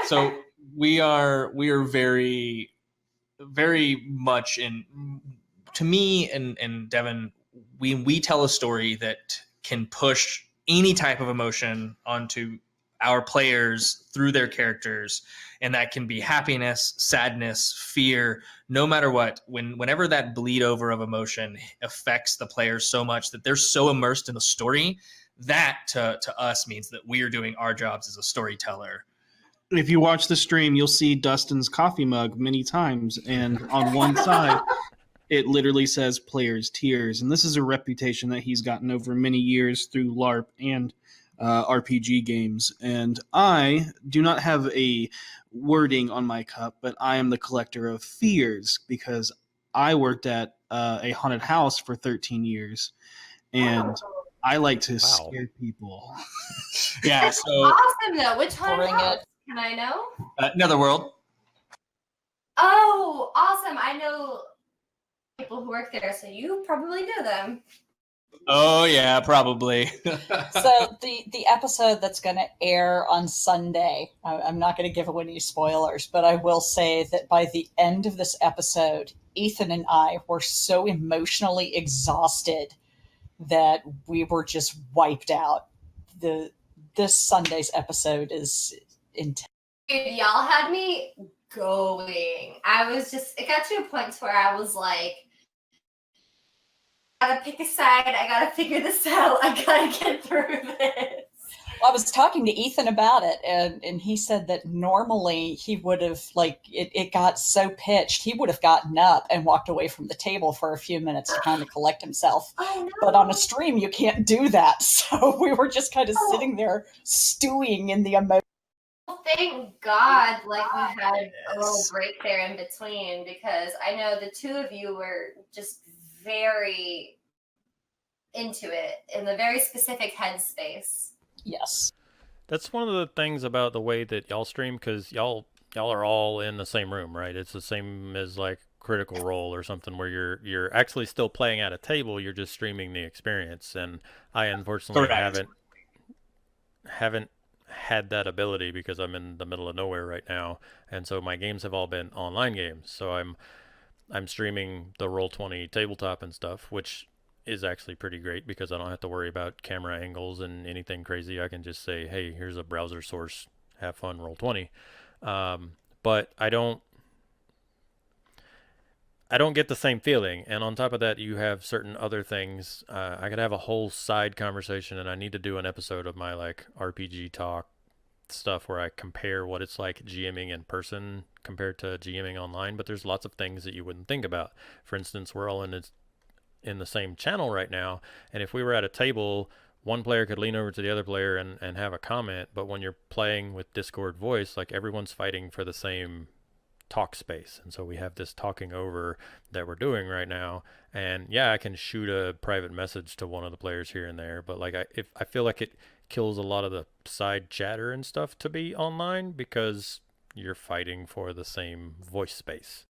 S2: So we are very, very much in. To me and Devin, we tell a story that can push any type of emotion onto our players through their characters, and that can be happiness, sadness, fear, no matter what. Whenever that bleed over of emotion affects the players so much that they're so immersed in the story, that to us means that we are doing our jobs as a storyteller.
S3: If you watch the stream, you'll see Dustin's coffee mug many times, and on one side it literally says players tears. And this is a reputation that he's gotten over many years through LARP and RPG games. And I do not have a wording on my cup, but I am the collector of fears, because I worked at a haunted house for 13 years. And I like to scare people.
S2: Yeah. So
S5: awesome, though. Which haunted house? Can I know?
S2: Netherworld.
S5: Oh, awesome. I know people who work there, so you probably know them.
S2: Oh yeah, probably.
S4: So the episode that's going to air on Sunday, I'm not going to give away any spoilers, but I will say that by the end of this episode, Ethan and I were so emotionally exhausted that we were just wiped out. This Sunday's episode is intense.
S5: Dude, y'all had me going. It got to a point where I was like, I gotta pick a side. I gotta figure this out. I gotta get through this.
S4: Well, I was talking to Ethan about it, and he said that normally he would have, like, it got so pitched, he would have gotten up and walked away from the table for a few minutes to kind of collect himself.
S5: Oh, no.
S4: But on a stream, you can't do that. So we were just kind of sitting there stewing in the emotion.
S5: Thank God, we had a little break there in between, because I know the two of you were just very into it in the very specific headspace.
S4: Yes.
S1: That's one of the things about the way that y'all stream, because y'all are all in the same room, right? It's the same as like Critical Role or something where you're actually still playing at a table, you're just streaming the experience. And I unfortunately
S2: Correct.
S1: haven't had that ability because I'm in the middle of nowhere right now, and so my games have all been online games. So I'm streaming the Roll20 tabletop and stuff, which is actually pretty great because I don't have to worry about camera angles and anything crazy. I can just say, hey, here's a browser source, have fun, Roll20. But I don't get the same feeling. And on top of that, you have certain other things. I could have a whole side conversation, and I need to do an episode of my like RPG talk stuff where I compare what it's like GMing in person compared to GMing online. But there's lots of things that you wouldn't think about. For instance, we're all in the same channel right now, and if we were at a table, one player could lean over to the other player and have a comment. But when you're playing with Discord voice, like everyone's fighting for the same talk space, and so we have this talking over that we're doing right now. And yeah, I can shoot a private message to one of the players here and there, but like I feel like it kills a lot of the side chatter and stuff to be online because you're fighting for the same voice space.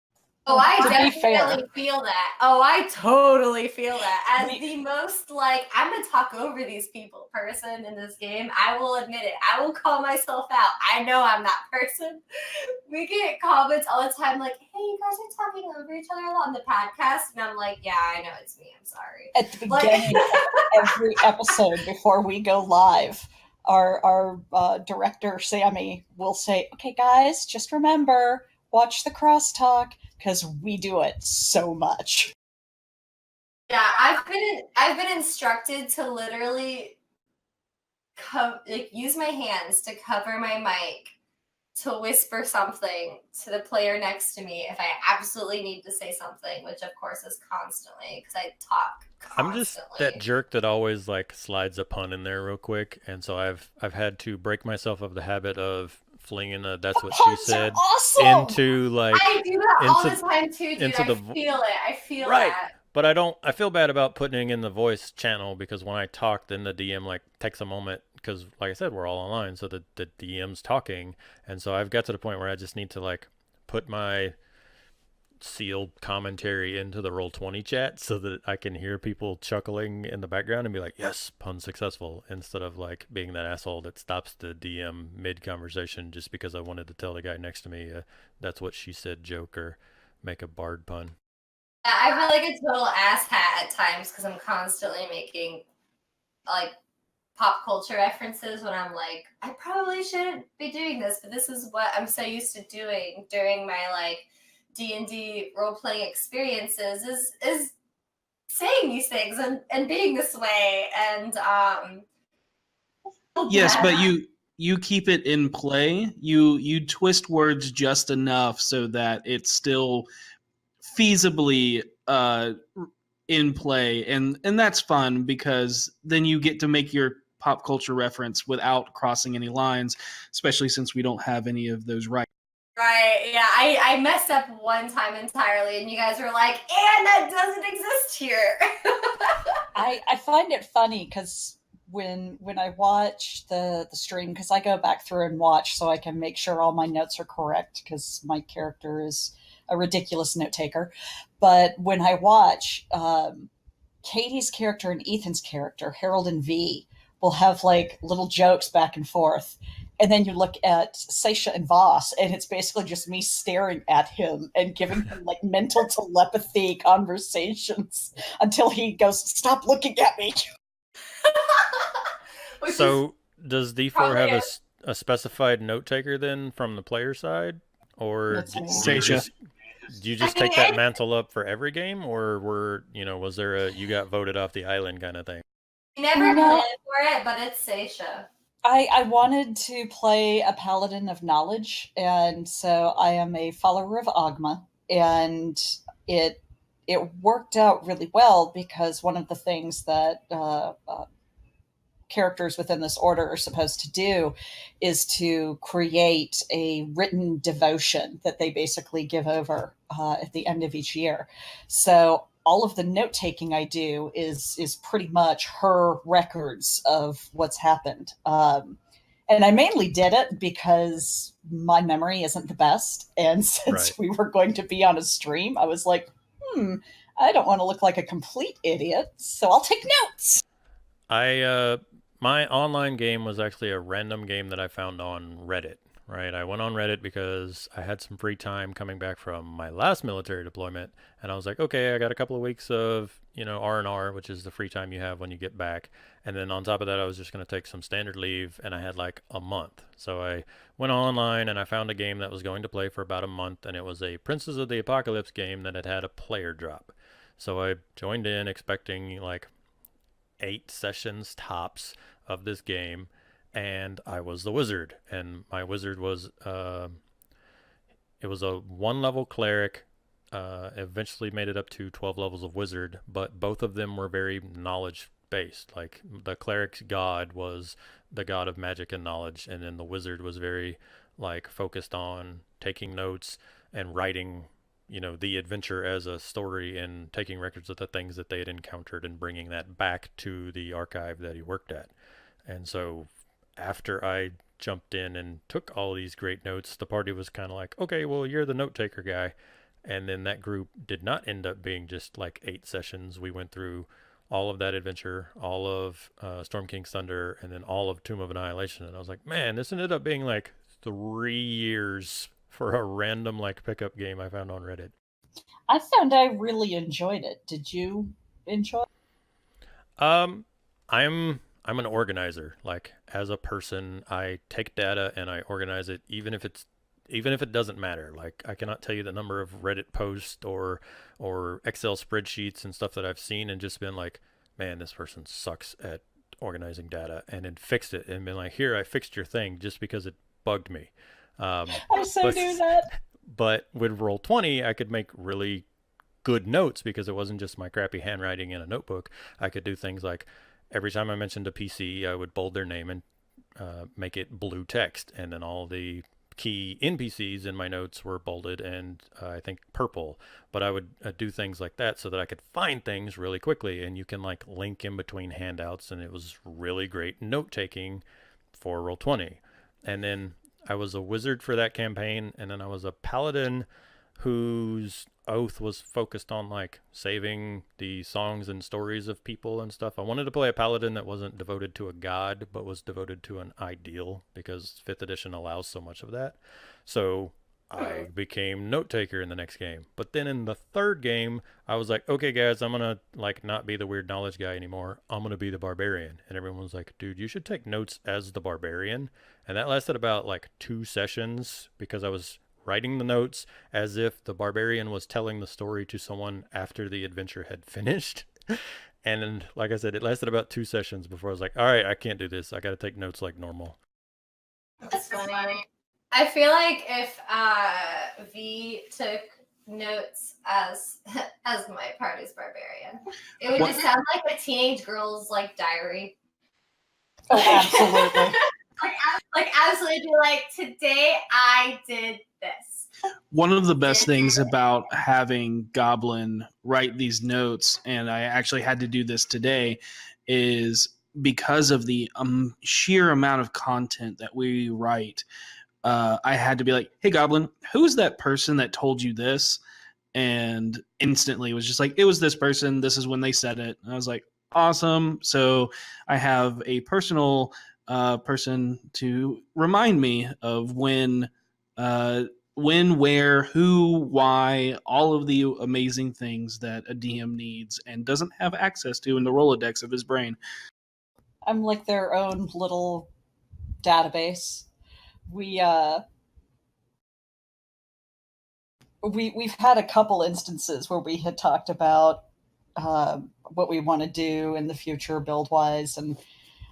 S5: Oh, I
S4: To be fair.
S5: definitely feel that. Oh, I totally feel that. As the most, like, I'm a talk over these people person in this game. I will admit it. I will call myself out. I know I'm that person. We get comments all the time like, hey, you guys are talking over each other on the podcast. And I'm like, yeah, I know it's me. I'm sorry.
S4: At the beginning of every episode before we go live, our director, Sammy, will say, okay, guys, just remember, watch the crosstalk, because we do it so much.
S5: Yeah, I've been instructed to literally use my hands to cover my mic to whisper something to the player next to me if I absolutely need to say something, which of course is constantly because I talk constantly.
S1: I'm just that jerk that always like slides a pun in there real quick, and so I've had to break myself of the habit of flinging a "that's what she said"
S4: awesome!
S1: into like
S5: I do that all the time too, dude. I feel it. I feel
S1: right.
S5: that.
S1: But I feel bad about putting in the voice channel because when I talk, then the DM like takes a moment because, like I said, we're all online, so the DM's talking, and so I've got to the point where I just need to like put my sealed commentary into the Roll20 chat so that I can hear people chuckling in the background and be like, yes, pun successful, instead of like being that asshole that stops the DM mid conversation just because I wanted to tell the guy next to me that's what she said joke or make a bard pun.
S5: I feel like a total asshat at times because I'm constantly making like pop culture references when I'm like, I probably shouldn't be doing this, but this is what I'm so used to doing during my like D&D role-playing experiences is saying these things and being this way. And
S3: yes, but you keep it in play. You twist words just enough so that it's still feasibly in play, and that's fun because then you get to make your pop culture reference without crossing any lines, especially since we don't have any of those rights.
S5: Right, yeah, I messed up one time entirely, and you guys were like, and that doesn't exist here.
S4: I find it funny because when I watch the stream, because I go back through and watch so I can make sure all my notes are correct because my character is a ridiculous note taker. But when I watch, Katie's character and Ethan's character, Harold and V, will have like little jokes back and forth. And then you look at Seisha and Voss, and it's basically just me staring at him and giving him like mental telepathy conversations until he goes, stop looking at me.
S1: So does D4 have a specified note taker then from the player side? Or do you just take that mantle up for every game, or was there a you got voted off the island kind of thing?
S5: I never planned for it, but it's Seisha.
S4: I wanted to play a paladin of knowledge, and so I am a follower of Agma, and it worked out really well because one of the things that characters within this order are supposed to do is to create a written devotion that they basically give over at the end of each year. So all of the note taking I do is pretty much her records of what's happened. And I mainly did it because my memory isn't the best. And since we were going to be on a stream, I was like, I don't want to look like a complete idiot, so I'll take notes.
S1: My online game was actually a random game that I found on Reddit, right? I went on Reddit because I had some free time coming back from my last military deployment, and I was like, okay, I got a couple of weeks of, R&R, which is the free time you have when you get back. And then on top of that, I was just going to take some standard leave, and I had like a month. So I went online and I found a game that was going to play for about a month, and it was a Princes of the Apocalypse game that had a player drop. So I joined in expecting like 8 sessions tops of this game, and I was the wizard, and my wizard was it was a 1-level cleric. Eventually made it up to 12 levels of wizard, but both of them were very knowledge based. Like the cleric's god was the god of magic and knowledge, and then the wizard was very like focused on taking notes and writing the adventure as a story and taking records of the things that they had encountered and bringing that back to the archive that he worked at. And so after I jumped in and took all these great notes, the party was kind of like, okay, well, you're the note taker guy. And then that group did not end up being just like 8 sessions. We went through all of that adventure, all of Storm King's Thunder, and then all of Tomb of Annihilation. And I was like, man, this ended up being like 3 years for a random like pickup game I found on Reddit.
S4: I found I really enjoyed it. Did you enjoy it?
S1: I'm an organizer. Like as a person, I take data and I organize it, even if it doesn't matter. Like I cannot tell you the number of Reddit posts or Excel spreadsheets and stuff that I've seen and just been like, man, this person sucks at organizing data, and then fixed it and been like, here, I fixed your thing just because it bugged me.
S4: I so do that.
S1: But with Roll20, I could make really good notes because it wasn't just my crappy handwriting in a notebook. I could do things like every time I mentioned a PC, I would bold their name and make it blue text, and then all the key NPCs in my notes were bolded and I think purple. But I would do things like that so that I could find things really quickly, and you can like link in between handouts, and it was really great note taking for Roll20. And then I was a wizard for that campaign, and then I was a paladin whose oath was focused on like saving the songs and stories of people and stuff. I wanted to play a paladin that wasn't devoted to a god, but was devoted to an ideal, because 5th edition allows so much of that. So I became note taker in the next game. But then in the 3rd game, I was like, okay guys, I'm gonna like not be the weird knowledge guy anymore. I'm gonna be the barbarian. And everyone was like, dude, you should take notes as the barbarian. And that lasted about like 2 sessions because I was writing the notes as if the barbarian was telling the story to someone after the adventure had finished. And like I said, it lasted about 2 sessions before I was like, all right, I can't do this. I got to take notes like normal.
S5: That's funny. I feel like if V took notes as my party's barbarian, it would just sound like a teenage girl's like diary.
S4: Oh, absolutely.
S5: like absolutely be like, today I did this.
S3: One of the best things about having Goblin write these notes, and I actually had to do this today, is because of the sheer amount of content that we write. I had to be like, hey, Goblin, who's that person that told you this? And instantly it was just like, it was this person. This is when they said it. And I was like, awesome. So I have a personal person to remind me of when, where, who, why, all of the amazing things that a DM needs and doesn't have access to in the Rolodex of his brain.
S4: I'm like their own little database. We've had a couple instances where we had talked about what we want to do in the future build wise, and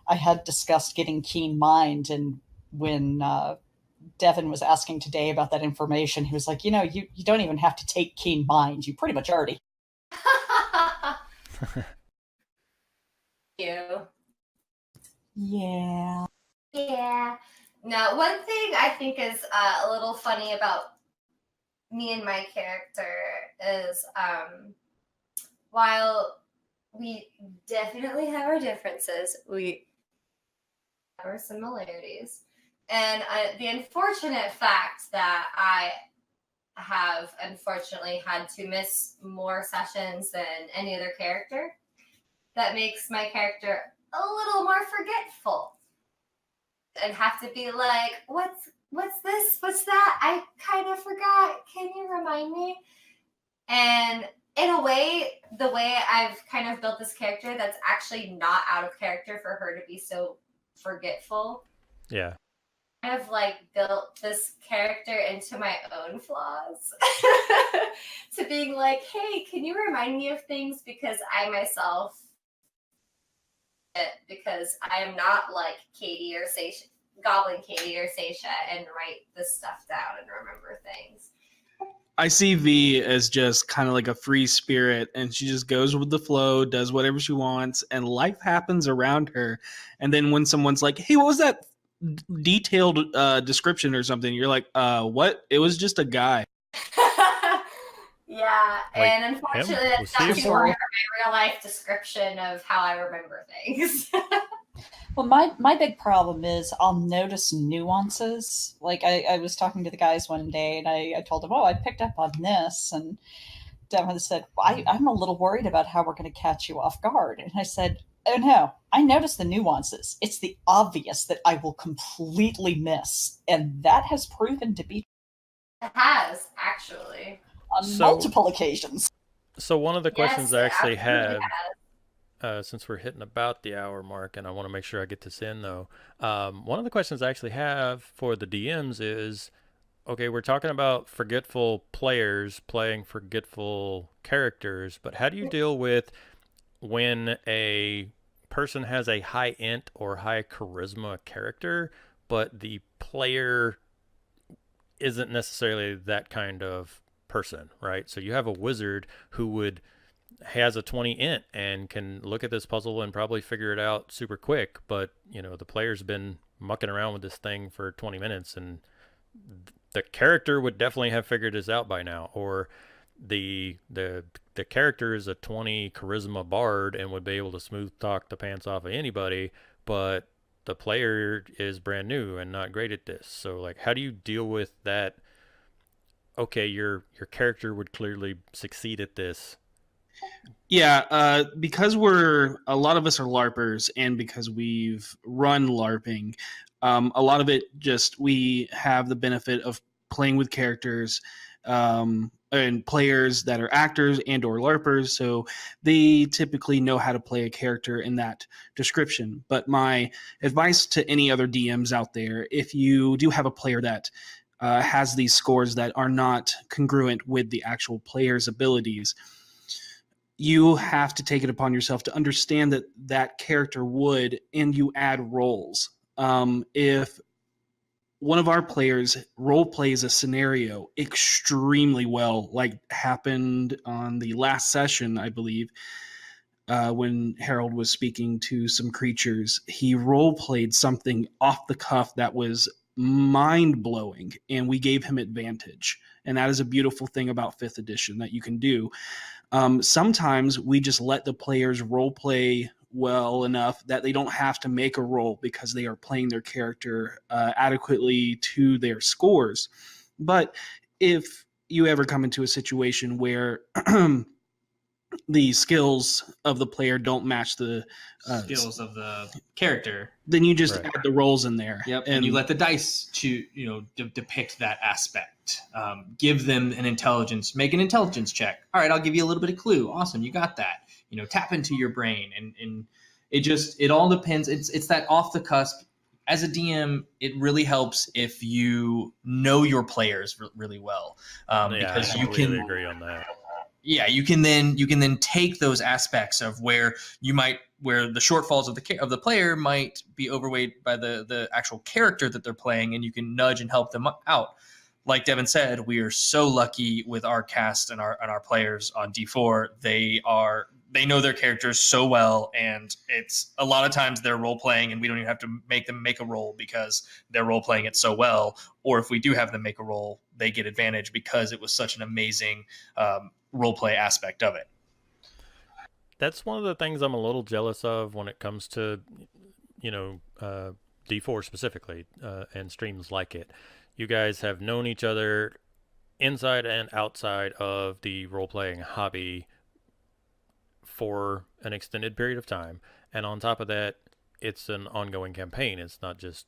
S4: I had discussed getting Keen Mind, and when Devin was asking today about that information, he was like, you don't even have to take Keen Mind. You pretty much already.
S5: You.
S4: Yeah.
S5: Yeah. Now, one thing I think is a little funny about me and my character is while we definitely have our differences, we or similarities. And the unfortunate fact that I have unfortunately had to miss more sessions than any other character, that makes my character a little more forgetful and have to be like, what's this? What's that? I kind of forgot. Can you remind me? And in a way, the way I've kind of built this character, that's actually not out of character for her to be so forgetful.
S1: Yeah.
S5: Kind of like built this character into my own flaws. To being like, hey, can you remind me of things, because I myself, because I am not like Katie or Seisha, Goblin Katie or Seisha, and write this stuff down and remember things.
S3: I see V as just kind of like a free spirit, and she just goes with the flow, does whatever she wants, and life happens around her. And then when someone's like, hey, what was that detailed description or something? You're like, what? It was just a guy.
S5: Yeah,
S1: Like
S5: and unfortunately,
S1: him?
S5: that's not too far from my real life description of how I remember things.
S4: Well, my big problem is I'll notice nuances. Like I was talking to the guys one day, and I told them, oh, I picked up on this. And Devin said, well, I'm a little worried about how we're going to catch you off guard. And I said, oh, no, I notice the nuances. It's the obvious that I will completely miss. And that has proven to be
S5: It has, actually.
S4: On multiple occasions.
S1: So one of the questions I actually had,
S5: has.
S1: since we're hitting about the hour mark, and I want to make sure I get this in though, one of the questions I actually have for the DMs is, okay, we're talking about forgetful players playing forgetful characters, but how do you deal with when a person has a high int or high charisma character, but the player isn't necessarily that kind of person, right? So you have a wizard who has a 20 int and can look at this puzzle and probably figure it out super quick, but the player's been mucking around with this thing for 20 minutes, and the character would definitely have figured this out by now. Or the character is a 20 charisma bard and would be able to smooth talk the pants off of anybody, but the player is brand new and not great at this. So like, how do you deal with that? Okay, your character would clearly succeed at this.
S3: Yeah, because a lot of us are LARPers, and because we've run LARPing, a lot of it we have the benefit of playing with characters and players that are actors and or LARPers, so they typically know how to play a character in that description. But my advice to any other DMs out there, if you do have a player that has these scores that are not congruent with the actual player's abilities, you have to take it upon yourself to understand that character would, and you add roles. If one of our players role plays a scenario extremely well, like happened on the last session, I believe, when Harold was speaking to some creatures, he role played something off the cuff that was mind blowing, and we gave him advantage. And that is a beautiful thing about 5th edition that you can do. Sometimes we just let the players role play well enough that they don't have to make a roll because they are playing their character adequately to their scores. But if you ever come into a situation where the skills of the player don't match the
S2: skills of the character,
S3: then you just add the rolls in there.
S2: Yep, and you let the dice depict that aspect. Give them make an intelligence check. All right, I'll give you a little bit of clue. Awesome, you got that. Tap into your brain, and it all depends. It's that off the cusp. As a DM, it really helps if you know your players really well, because
S1: I completely agree on that.
S2: Yeah, you can then take those aspects of where the shortfalls of the player might be overweight by the actual character that they're playing, and you can nudge and help them out. Like Devin said, we are so lucky with our cast and our players on D4. They know their characters so well, and it's a lot of times they're role playing, and we don't even have to make them make a roll because they're role playing it so well. Or if we do have them make a roll, they get advantage because it was such an amazing role play aspect of it.
S1: That's one of the things I'm a little jealous of when it comes to D4 specifically, and streams like it. You guys have known each other inside and outside of the role-playing hobby for an extended period of time, and on top of that, it's an ongoing campaign. It's not just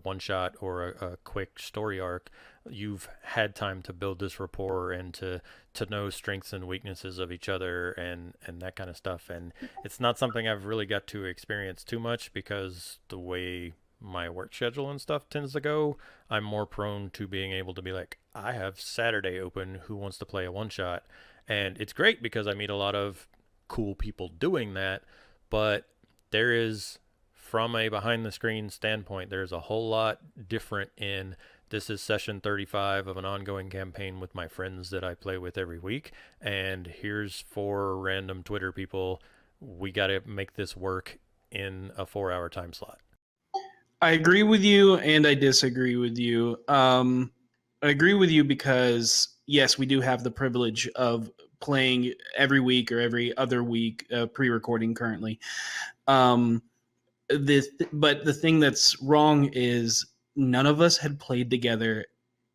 S1: one shot or a quick story arc. You've had time to build this rapport and to know strengths and weaknesses of each other and that kind of stuff. And it's not something I've really got to experience too much because the way my work schedule and stuff tends to go, I'm more prone to being able to be like, I have Saturday open, who wants to play a one shot? And it's great because I meet a lot of cool people doing that, but there is, from a behind the screen standpoint, there's a whole lot different in this is session 35 of an ongoing campaign with my friends that I play with every week, and here's 4 random Twitter people. We got to make this work in a 4-hour time slot.
S3: I agree with you and I disagree with you. I agree with you because, yes, we do have the privilege of playing every week or every other week, pre-recording currently. But the thing that's wrong is none of us had played together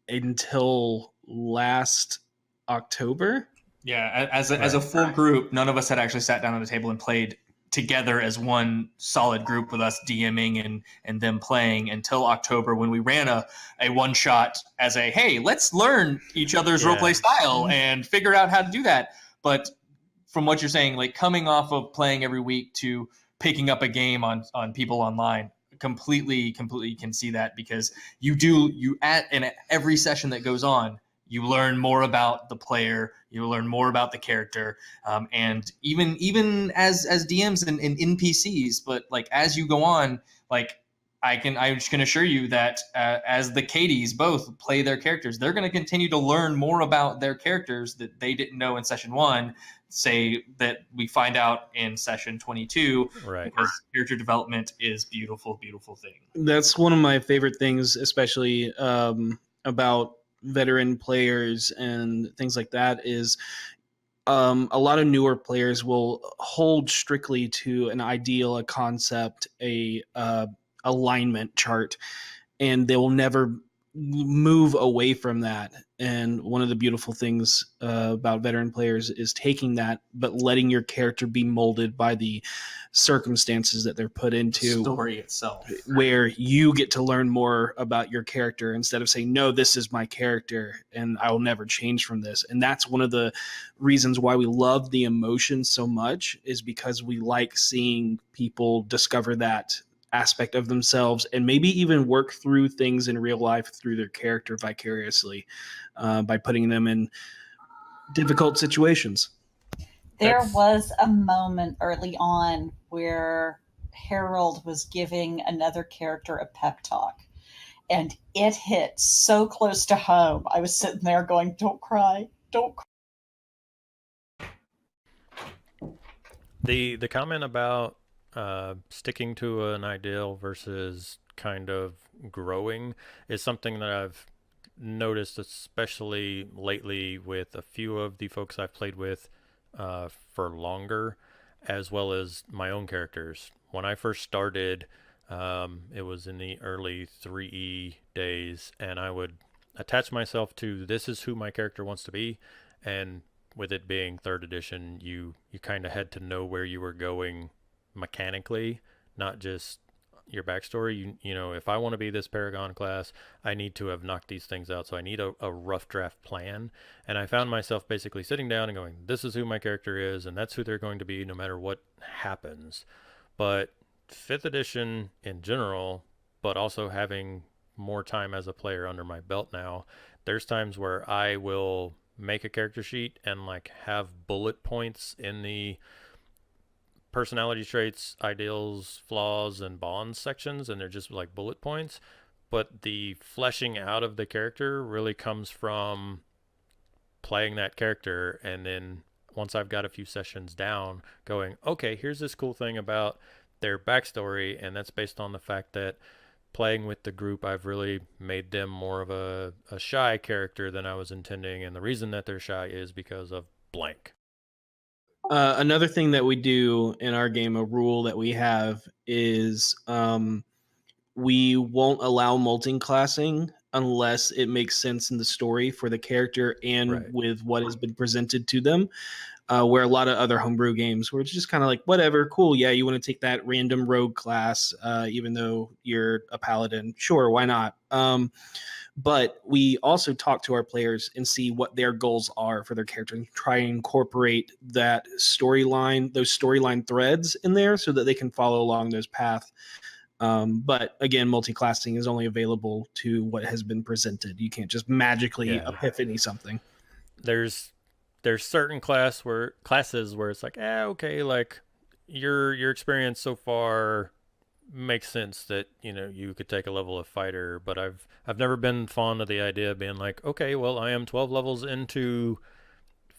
S3: until last October.
S2: Yeah, as a full group, none of us had actually sat down at a table and played together as one solid group with us DMing and them playing until October, when we ran a one shot as a, hey, let's learn each other's roleplay style and figure out how to do that. But from what you're saying, like coming off of playing every week to picking up a game on people online, completely can see that, because in every session that goes on, you learn more about the player, you learn more about the character, and even as DMs and NPCs. But like as you go on, like I just can assure you that as the Katies both play their characters, they're going to continue to learn more about their characters that they didn't know in session 1. Say that we find out in session 22,
S1: right?
S2: Because character development is beautiful thing.
S3: That's one of my favorite things, especially about veteran players and things like that, is a lot of newer players will hold strictly to an ideal, a concept, a alignment chart, and they will never move away from that. And one of the beautiful things about veteran players is taking that, but letting your character be molded by the circumstances that they're put into.
S2: The story itself.
S3: Where you get to learn more about your character instead of saying, no, this is my character and I will never change from this. And that's one of the reasons why we love the emotion so much, is because we like seeing people discover that aspect of themselves and maybe even work through things in real life through their character vicariously, by putting them in difficult situations.
S4: There was a moment early on where Harold was giving another character a pep talk, and it hit so close to home. I was sitting there going, don't cry, don't cry.
S1: The comment about sticking to an ideal versus kind of growing is something that I've noticed, especially lately with a few of the folks I've played with for longer, as well as my own characters. When I first started, it was in the early 3E days, and I would attach myself to, this is who my character wants to be, and with it being 3rd edition, you kind of had to know where you were going mechanically, not just your backstory. You know, if I want to be this Paragon class, I need to have knocked these things out, so I need a rough draft plan. And I found myself basically sitting down and going, this is who my character is, and that's who they're going to be no matter what happens. But 5th edition in general, but also having more time as a player under my belt now, there's times where I will make a character sheet and like have bullet points in the personality traits, ideals, flaws, and bonds sections, and they're just like bullet points. But the fleshing out of the character really comes from playing that character, and then once I've got a few sessions down, going, okay, here's this cool thing about their backstory, and that's based on the fact that playing with the group, I've really made them more of a shy character than I was intending, and the reason that they're shy is because of blank.
S3: Another thing that we do in our game, a rule that we have, is we won't allow multi-classing unless it makes sense in the story for the character and
S1: Right.
S3: with what has been presented to them. Where a lot of other homebrew games where it's just kind of like, whatever, cool, yeah, you want to take that random rogue class, even though you're a paladin, sure, why not? But we also talk to our players and see what their goals are for their character and try and incorporate that storyline, those storyline threads in there so that they can follow along those paths. But again, multi-classing is only available to what has been presented. You can't just magically epiphany something.
S1: There's certain classes where it's like, okay, like your experience so far makes sense that you could take a level of fighter, but I've never been fond of the idea of being like, okay, well, I am 12 levels into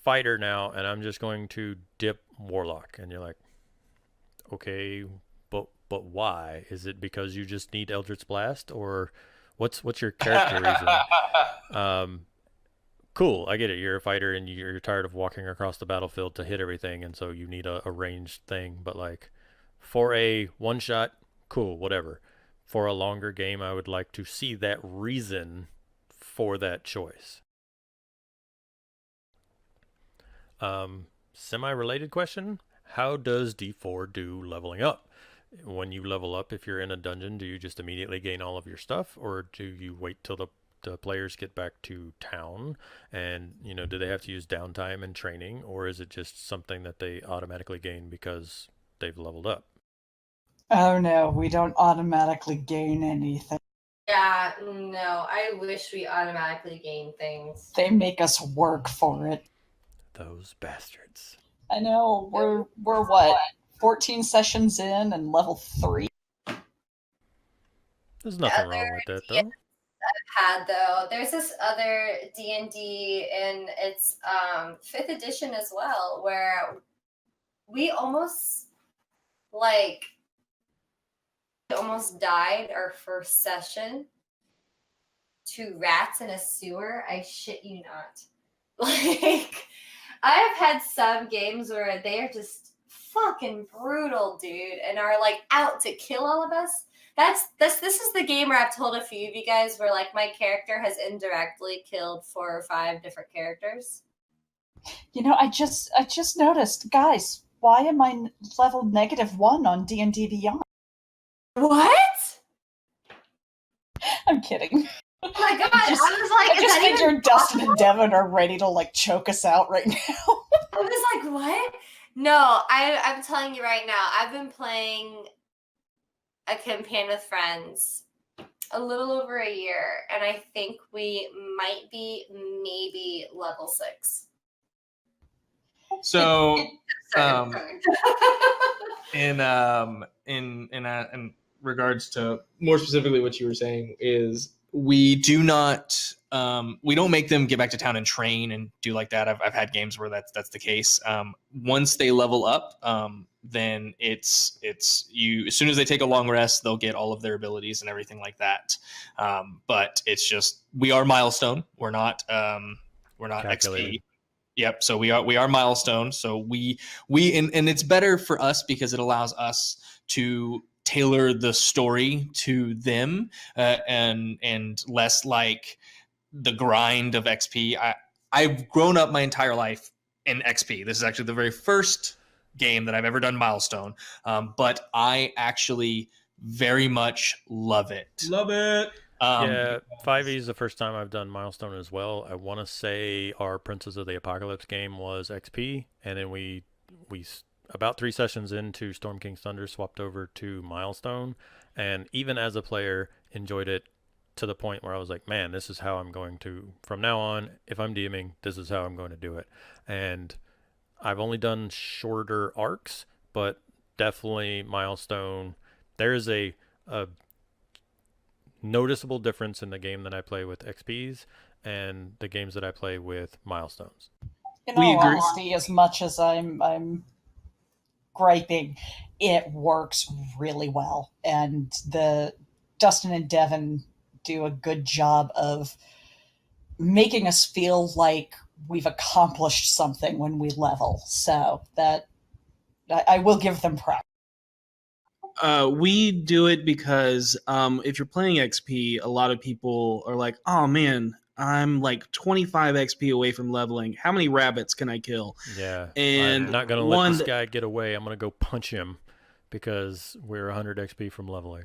S1: fighter now and I'm just going to dip warlock, and you're like, okay, but why? Is it because you just need Eldritch Blast, or what's your character reason? Cool, I get it. You're a fighter and you're tired of walking across the battlefield to hit everything, and so you need a ranged thing. But like for a one shot, cool, whatever. For a longer game, I would like to see that reason for that choice. Semi-related question: how does D4 do leveling up? When you level up, if you're in a dungeon, do you just immediately gain all of your stuff, or do you wait till the players get back to town, and do they have to use downtime and training, or is it just something that they automatically gain because they've leveled up?
S4: Oh no, we don't automatically gain anything.
S5: Yeah, no, I wish we automatically gain things.
S4: They make us work for it.
S1: Those bastards.
S4: I know, we're what, 14 sessions in and level 3?
S1: There's nothing wrong with that, though.
S5: Had though, there's this other D&D and it's 5th edition as well, where we almost died our first session to rats in a sewer. I shit you not. Like, I have had some games where they are just fucking brutal, dude, and are like out to kill all of us. This is the game where I've told a few of you guys where like my character has indirectly killed 4 or 5 different characters.
S4: I just noticed, guys, why am I level -1 on D&D Beyond?
S5: What?
S4: I'm kidding.
S5: Oh my god, I was like,
S4: I just figured Dustin and Devin are ready to like choke us out right now.
S5: I was like, what? No, I'm telling you right now, I've been playing a campaign with friends a little over a year, and I think we might be maybe level 6.
S2: So in regards to more specifically what you were saying is we do not we don't make them get back to town and train and do like that. I've had games where that's the case. Once they level up, then it's you, as soon as they take a long rest, they'll get all of their abilities and everything like that. But it's just, we are milestone. We're not
S1: Calculated.
S2: XP. Yep. So we are milestone. So we and it's better for us because it allows us to tailor the story to them, and less like the grind of XP. I've grown up my entire life in XP. This is actually the very first game that I've ever done milestone. But I actually very much love it.
S3: Love it.
S1: Yeah, 5e is the first time I've done milestone as well. I want to say our Princes of the Apocalypse game was XP, and then we about 3 sessions into Storm King's Thunder swapped over to milestone, and even as a player enjoyed it to the point where I was like, man, this is how I'm going to, from now on, if I'm DMing, this is how I'm going to do it. And I've only done shorter arcs, but definitely milestone. There is a noticeable difference in the game that I play with XPs and the games that I play with milestones.
S4: In all honesty, as much as I'm griping, it works really well, and the Dustin and Devin do a good job of making us feel like we've accomplished something when we level. So that I will give them props.
S3: We do it because if you're playing XP, a lot of people are like, "Oh man, I'm like 25 XP away from leveling. How many rabbits can I kill?"
S1: Yeah,
S3: And
S1: I'm not gonna let this guy get away. I'm gonna go punch him because we're 100 XP from leveling.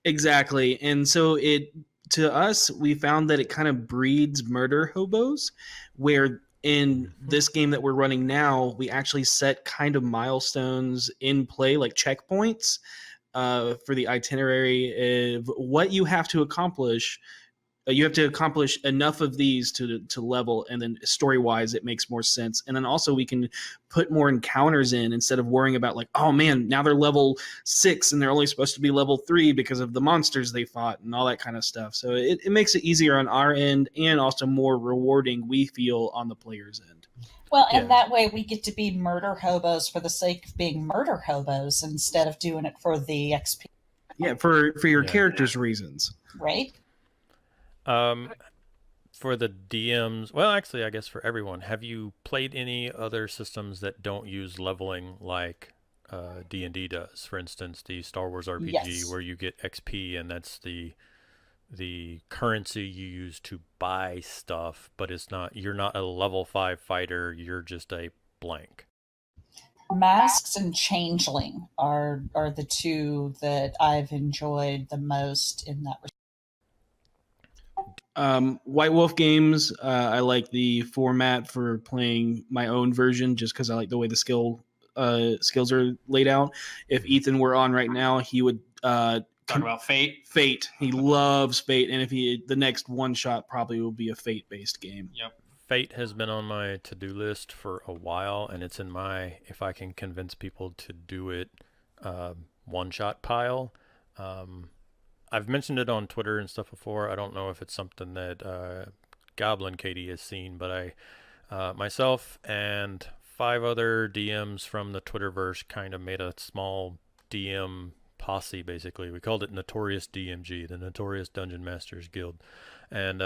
S3: Exactly. And so to us, we found that it kind of breeds murder hobos, where in this game that we're running now, we actually set kind of milestones in play, like checkpoints, for the itinerary of what you have to accomplish. You have to accomplish enough of these to level, and then story wise it makes more sense. And then also we can put more encounters in instead of worrying about like, oh man, now they're level 6 and they're only supposed to be level 3 because of the monsters they fought and all that kind of stuff. So it makes it easier on our end and also more rewarding, we feel, on the player's end.
S4: Well, and that way we get to be murder hobos for the sake of being murder hobos instead of doing it for the XP.
S3: Yeah, for your character's reasons.
S4: Right?
S1: For the DMs, well, actually, I guess for everyone, have you played any other systems that don't use leveling like D&D does? For instance, the Star Wars RPG, where you get XP, and that's the currency you use to buy stuff, but you're not a level 5 fighter, you're just a blank.
S4: Masks and Changeling are the two that I've enjoyed the most in that respect.
S3: White Wolf games, I like the format for playing my own version just because I like the way the skills are laid out. If Ethan were on right now, he would
S2: talk about Fate.
S3: Fate. He loves Fate, and the next one shot probably will be a Fate-based game.
S2: Yep.
S1: Fate has been on my to-do list for a while, and it's in my, if I can convince people to do it, one-shot pile. I've mentioned it on Twitter and stuff before. I don't know if it's something that Goblin Katie has seen, but I myself and 5 other DMs from the Twitterverse kind of made a small DM posse, basically. We called it Notorious DMG, the Notorious Dungeon Masters Guild. And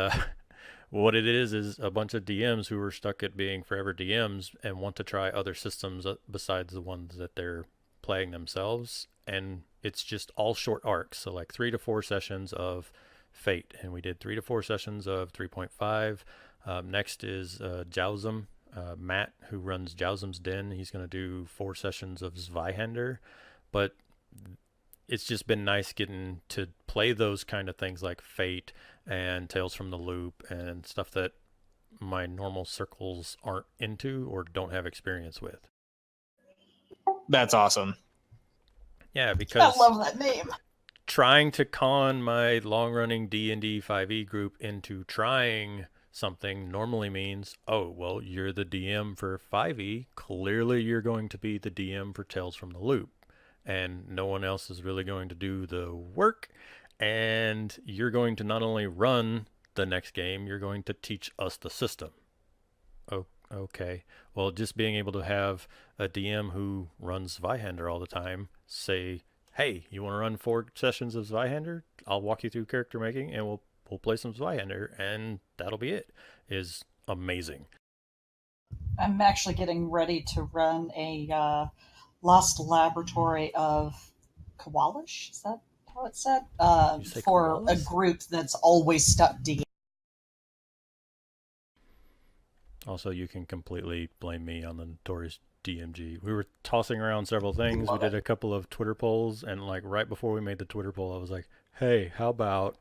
S1: what it is a bunch of DMs who are stuck at being forever DMs and want to try other systems besides the ones that they're playing themselves. And it's just all short arcs, so like 3 to 4 sessions of Fate, and we did 3 to 4 sessions of 3.5. Next is Jousm. Matt, who runs Jousm's Den, he's going to do 4 sessions of Zweihander, but it's just been nice getting to play those kind of things like Fate and Tales from the Loop and stuff that my normal circles aren't into or don't have experience with.
S2: That's awesome.
S1: Yeah, because
S4: I love that name.
S1: Trying to con my long-running D&D 5e group into trying something normally means, oh, well, you're the DM for 5e. Clearly, you're going to be the DM for Tales from the Loop. And no one else is really going to do the work. And you're going to not only run the next game, you're going to teach us the system. Oh, okay. Well, just being able to have a DM who runs Zweihander all the time say, hey, you want to run 4 sessions of Zweihander? I'll walk you through character making and we'll play some Zweihander, and that'll be it, is amazing.
S4: I'm actually getting ready to run a Lost Laboratory of Kawalish. Is that how it's said? For Kawalish? A group that's always stuck DM.
S1: Also, you can completely blame me on the Notorious DMG. We were tossing around several things. We did a couple of Twitter polls, and like right before we made the Twitter poll, I was like, hey, how about...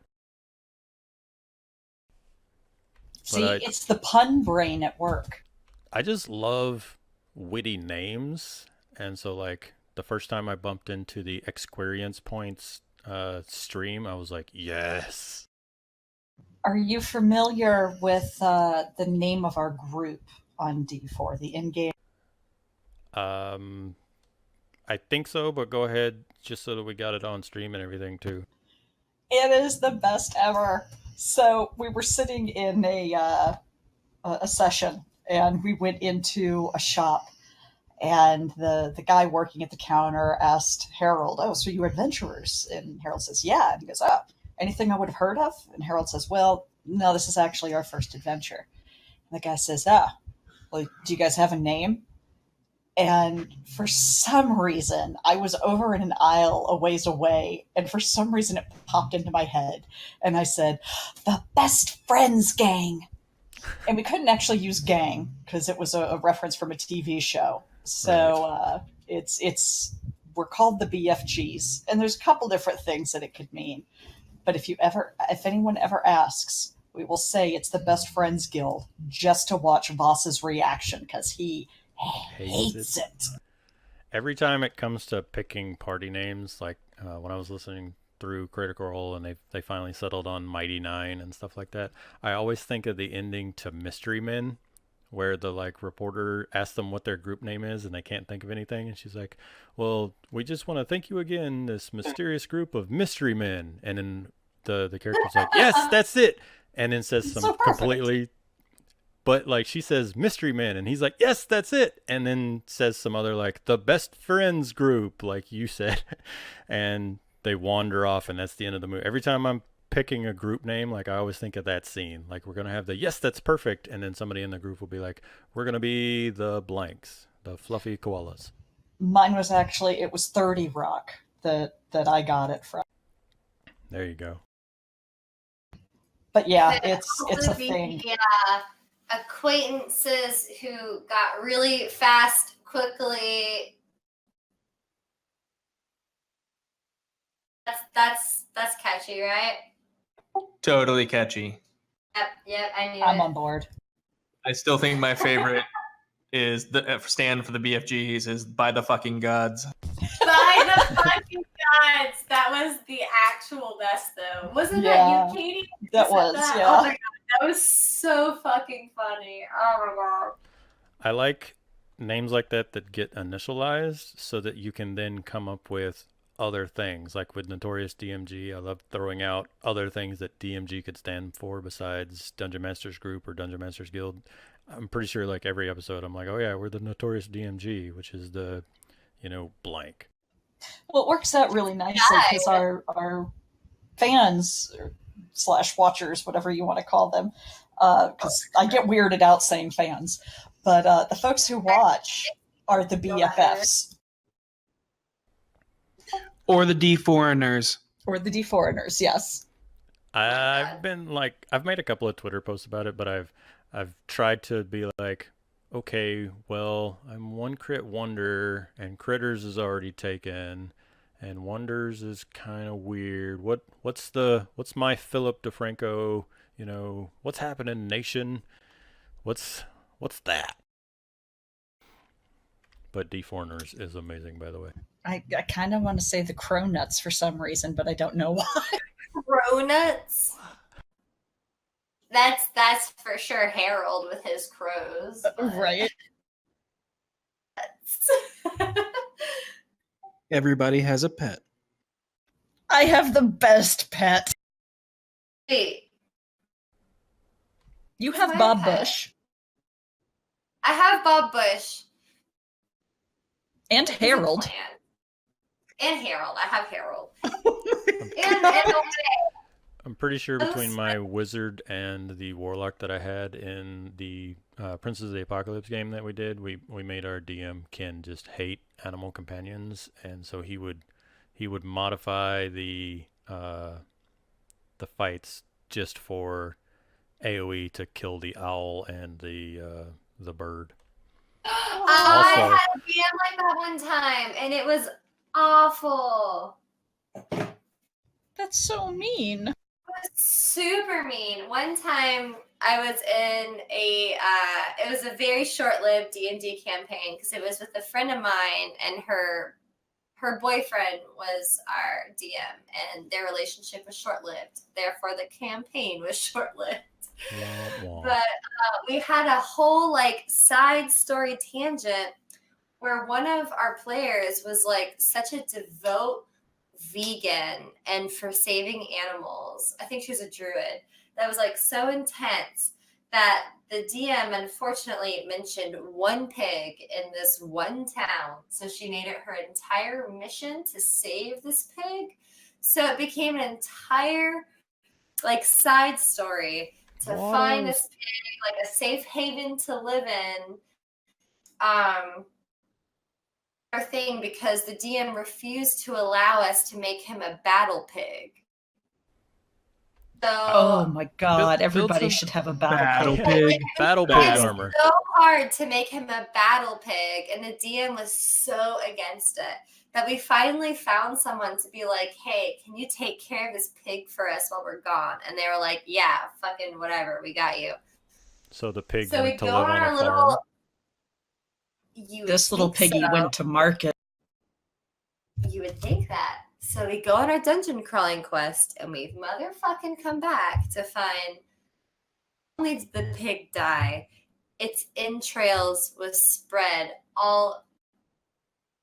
S4: See, it's the pun brain at work.
S1: I just love witty names, and so like the first time I bumped into the Experience Points stream, I was like, yes.
S4: Are you familiar with the name of our group on D4, the in-game?
S1: I think so, but go ahead, just so that we got it on stream and everything too.
S4: It is the best ever. So we were sitting in a session, and we went into a shop, and the guy working at the counter asked Harold, "Oh, so you're adventurers?" And Harold says, "Yeah." And he goes, "Oh, anything I would have heard of?" And Harold says, "Well, no, this is actually our first adventure." And the guy says, "Ah, well, do you guys have a name?" And for some reason, I was over in an aisle a ways away, and for some reason it popped into my head. And I said, the best friends gang. And we couldn't actually use gang because it was a reference from a TV show. So we're called the BFGs. And there's a couple different things that it could mean. But if anyone ever asks, we will say it's the Best Friends Guild just to watch Voss's reaction because he hates it.
S1: Every time it comes to picking party names, like when I was listening through Critical Role and they finally settled on Mighty Nine and stuff like that, I always think of the ending to Mystery Men, where the like reporter asks them what their group name is and they can't think of anything, and she's like, "Well, we just want to thank you again, this mysterious group of mystery men." And then the character's like, "Yes, that's it," and then says some completely. But like she says mystery men and he's like, "Yes, that's it," and then says some other like the best friends group like you said, and they wander off and that's the end of the movie. Every time I'm picking a group name, like I always think of that scene. Like we're gonna have the yes, that's perfect, and then somebody in the group will be like, "We're gonna be the blanks, the fluffy koalas."
S4: Mine was actually, it was 30 Rock that I got it from.
S1: There you go.
S4: But yeah, it's a thing.
S5: Yeah, acquaintances who got really fast quickly. That's catchy, right?
S2: Totally catchy.
S5: Yep, I knew
S4: I'm
S5: it.
S4: on board.
S2: I still think my favorite is the stand for the BFGs is by the fucking gods.
S5: By the fucking gods. That was the actual best, though. Wasn't that you, Katie?
S4: That was,
S5: that?
S4: yeah.
S5: Oh my god, that was so fucking funny. Oh my god.
S1: I like names like that get initialized so that you can then come up with other things. Like with Notorious DMG, I love throwing out other things that DMG could stand for besides Dungeon Masters Group or Dungeon Masters Guild. I'm pretty sure like every episode I'm like, oh yeah, we're the Notorious DMG, which is the, blank.
S4: Well, it works out really nicely because our fans / watchers, whatever you want to call them, because I get weirded out saying fans, but the folks who watch are the BFFs.
S3: Or the D4ers.
S4: Or the D4ers, yes.
S1: I've made a couple of Twitter posts about it, but I've tried to be like, okay, well, I'm OneCritWonder and Critters is already taken, and Wonders is kind of weird. What's my Philip DeFranco? What's happening, nation? What's that? But D4ers is amazing, by the way.
S4: I kind of want to say the Cronuts for some reason, but I don't know why.
S5: Cronuts? That's for sure Harold with his crows.
S4: Right.
S3: Everybody has a pet.
S4: I have the best pet.
S5: Wait.
S4: You have Bob Bush.
S5: I have Bob Bush.
S4: And Harold.
S5: And Harold. I have Harold. and
S1: I'm pretty sure between my wizard and the warlock that I had in the Princes of the Apocalypse game that we did, we made our DM Ken just hate animal companions, and so he would modify the fights just for AoE to kill the owl and the bird.
S5: I had a DM like that one time, and it was awful.
S4: That's so mean.
S5: It was super mean. One time I was in it was a very short-lived D&D campaign because it was with a friend of mine, and her boyfriend was our DM, and their relationship was short-lived. Therefore, the campaign was short-lived. But we had a whole side story tangent where one of our players was such a devout vegan and for saving animals. I think she was a druid. That was so intense that the DM unfortunately mentioned one pig in this one town. So she made it her entire mission to save this pig. So it became an entire side story to find this pig, a safe haven to live in. our thing because the DM refused to allow us to make him a battle pig. So
S4: Oh my god,
S1: build
S4: everybody
S1: some
S4: should have a
S3: Battle
S4: pig.
S3: pig.
S1: battle pig
S3: Battle.
S1: armor.
S5: so hard to make him a battle pig, and the DM was so against it that we finally found someone to be like, hey, can you take care of this pig for us while we're gone? And they were like, yeah, fucking whatever, we got you.
S1: So the pig
S5: So we
S1: went to
S5: go
S1: live
S5: on
S1: on
S5: our
S1: a
S5: little
S1: farm.
S4: This little piggy went to market.
S5: You would think that. So we go on our dungeon crawling quest, and we motherfucking come back to find not only did the pig die, its entrails was spread all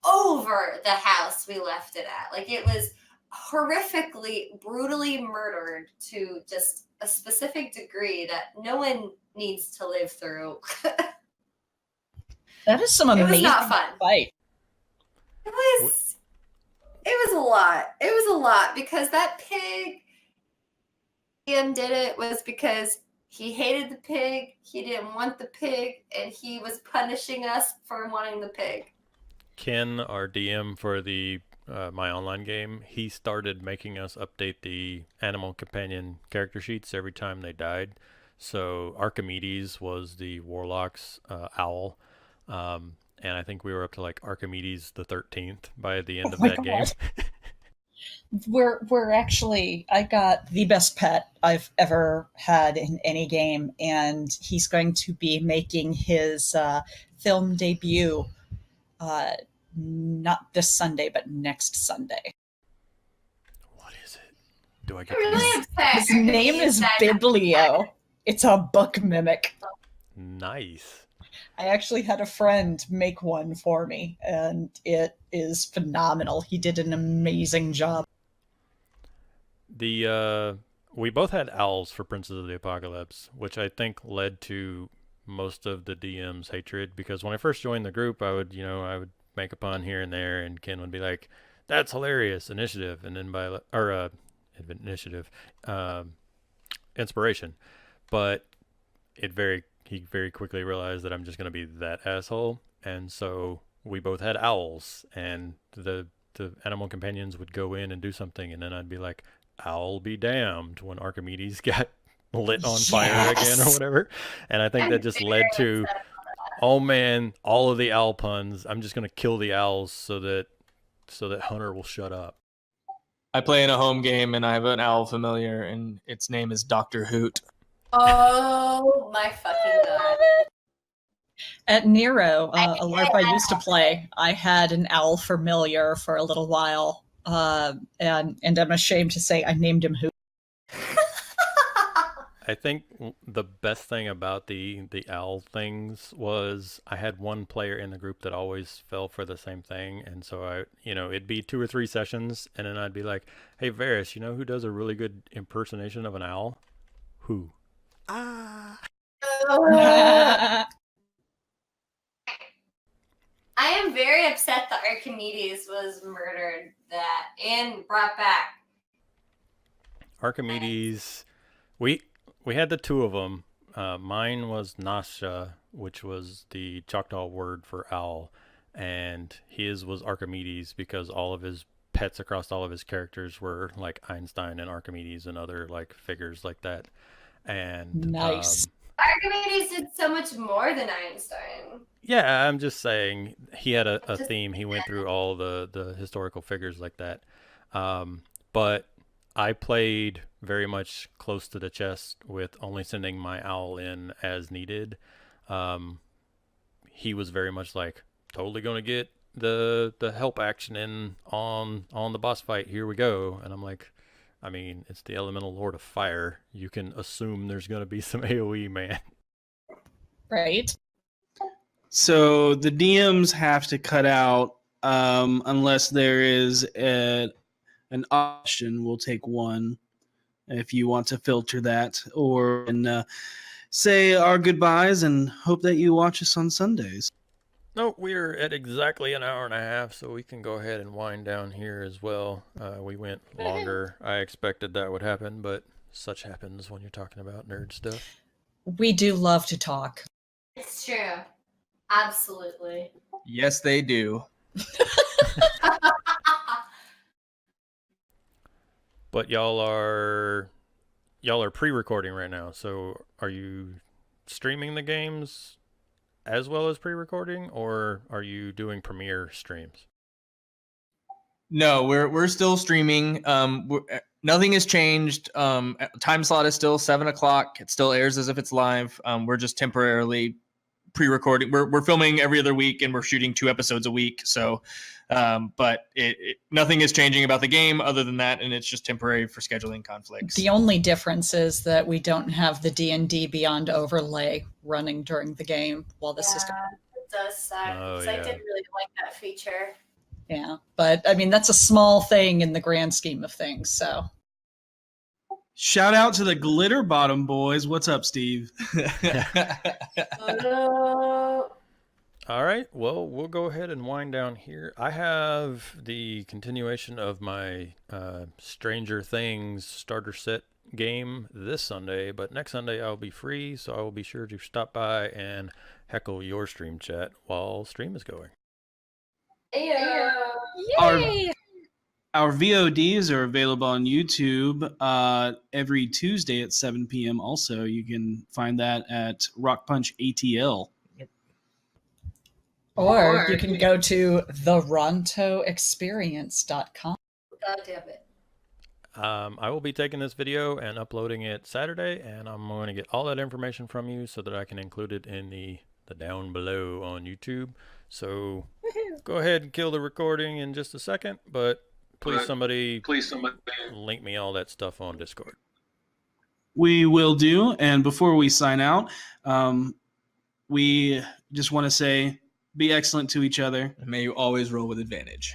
S5: over the house we left it at. Like, it was horrifically, brutally murdered to just a specific degree that no one needs to live through.
S4: That is some
S5: It
S4: amazing
S5: was not fun.
S4: fight.
S5: It was a lot. It was a lot because that pig DM did it was because he hated the pig, he didn't want the pig, and he was punishing us for wanting the pig.
S1: Ken, our DM for the my online game, he started making us update the animal companion character sheets every time they died. So Archimedes was the warlock's owl. And I think we were up to like Archimedes the 13th by the end of that game.
S4: We're actually, I got the best pet I've ever had in any game, and he's going to be making his film debut not this Sunday, but next Sunday.
S1: What is it? Do I get
S5: I'm really upset.
S4: His name is Biblio. It's a book mimic.
S1: Nice.
S4: I actually had a friend make one for me, and it is phenomenal. He did an amazing job.
S1: We both had owls for Princes of the Apocalypse, which I think led to most of the DM's hatred, because when I first joined the group, I would make a pun here and there, and Ken would be like, "That's hilarious, initiative," and then initiative, inspiration, but he very quickly realized that I'm just gonna be that asshole, and so we both had owls, and the animal companions would go in and do something, and then I'd be like, "Owl be damned," when Archimedes got lit on fire again or whatever, and I think that just led to, oh man, all of the owl puns. I'm just gonna kill the owls so that Hunter will shut up.
S2: I play in a home game, and I have an owl familiar, and its name is Dr. Hoot.
S5: Oh my fucking god.
S4: At Nero, a LARP I used to play, I had an owl familiar for a little while, and I'm ashamed to say I named him Hoot.
S1: I think the best thing about the owl things was I had one player in the group that always fell for the same thing, and so it'd be 2 or 3 sessions, and then I'd be like, "Hey Varys, you know who does a really good impersonation of an owl?" "Who?" "Ah."
S5: I am very upset that Archimedes was murdered and brought back.
S1: Archimedes, we had the 2 of them. Mine was Nasha, which was the Choctaw word for owl, and his was Archimedes because all of his pets across all of his characters were like Einstein and Archimedes and other like figures like that. And
S4: nice.
S5: Archimedes did so much more than Einstein.
S1: Yeah, I'm just saying he had a theme. He went through all the historical figures like that. But I played very much close to the chest with only sending my owl in as needed. He was very much like, totally going to get the help action in on the boss fight. Here we go. And I'm like, I mean, it's the elemental lord of fire. You can assume there's going to be some AoE, man.
S4: Right.
S3: So the DMs have to cut out unless there is an option. We'll take one if you want to filter that, or say our goodbyes and hope that you watch us on Sundays.
S1: No, we're at exactly an hour and a half, so we can go ahead and wind down here as well. We went longer. I expected that would happen, but such happens when you're talking about nerd stuff.
S4: We do love to talk.
S5: It's true. Absolutely.
S2: Yes, they do.
S1: But y'all are pre-recording right now. So are you streaming the games as well as pre-recording, or are you doing premiere streams?
S2: No, we're still streaming. Nothing has changed. Time slot is still 7:00. It still airs as if it's live. We're just temporarily pre-recording. We're filming every other week, and we're shooting 2 episodes a week. So, but nothing is changing about the game other than that, and it's just temporary for scheduling conflicts.
S4: The only difference is that we don't have the D&D Beyond overlay running during the game while the system.
S5: It does suck because I did really like that feature.
S4: Yeah, but I mean that's a small thing in the grand scheme of things. So,
S3: shout out to the Glitter Bottom boys. What's up, Steve?
S1: All right, well, we'll go ahead and wind down here. I have the continuation of my Stranger Things starter set game this Sunday, but next Sunday I'll be free, so I will be sure to stop by and heckle your stream chat while stream is going.
S4: yay!
S3: Our VODs are available on YouTube every Tuesday at 7 p.m. Also, you can find that at Rock Punch ATL.
S4: Or you can go to therontoexperience.com.
S5: God damn it.
S1: I will be taking this video and uploading it Saturday, and I'm going to get all that information from you so that I can include it in the down below on YouTube. So go ahead and kill the recording in just a second, but please somebody link me all that stuff on Discord.
S3: We will do. And before we sign out, we just want to say, be excellent to each other.
S2: May you always roll with advantage.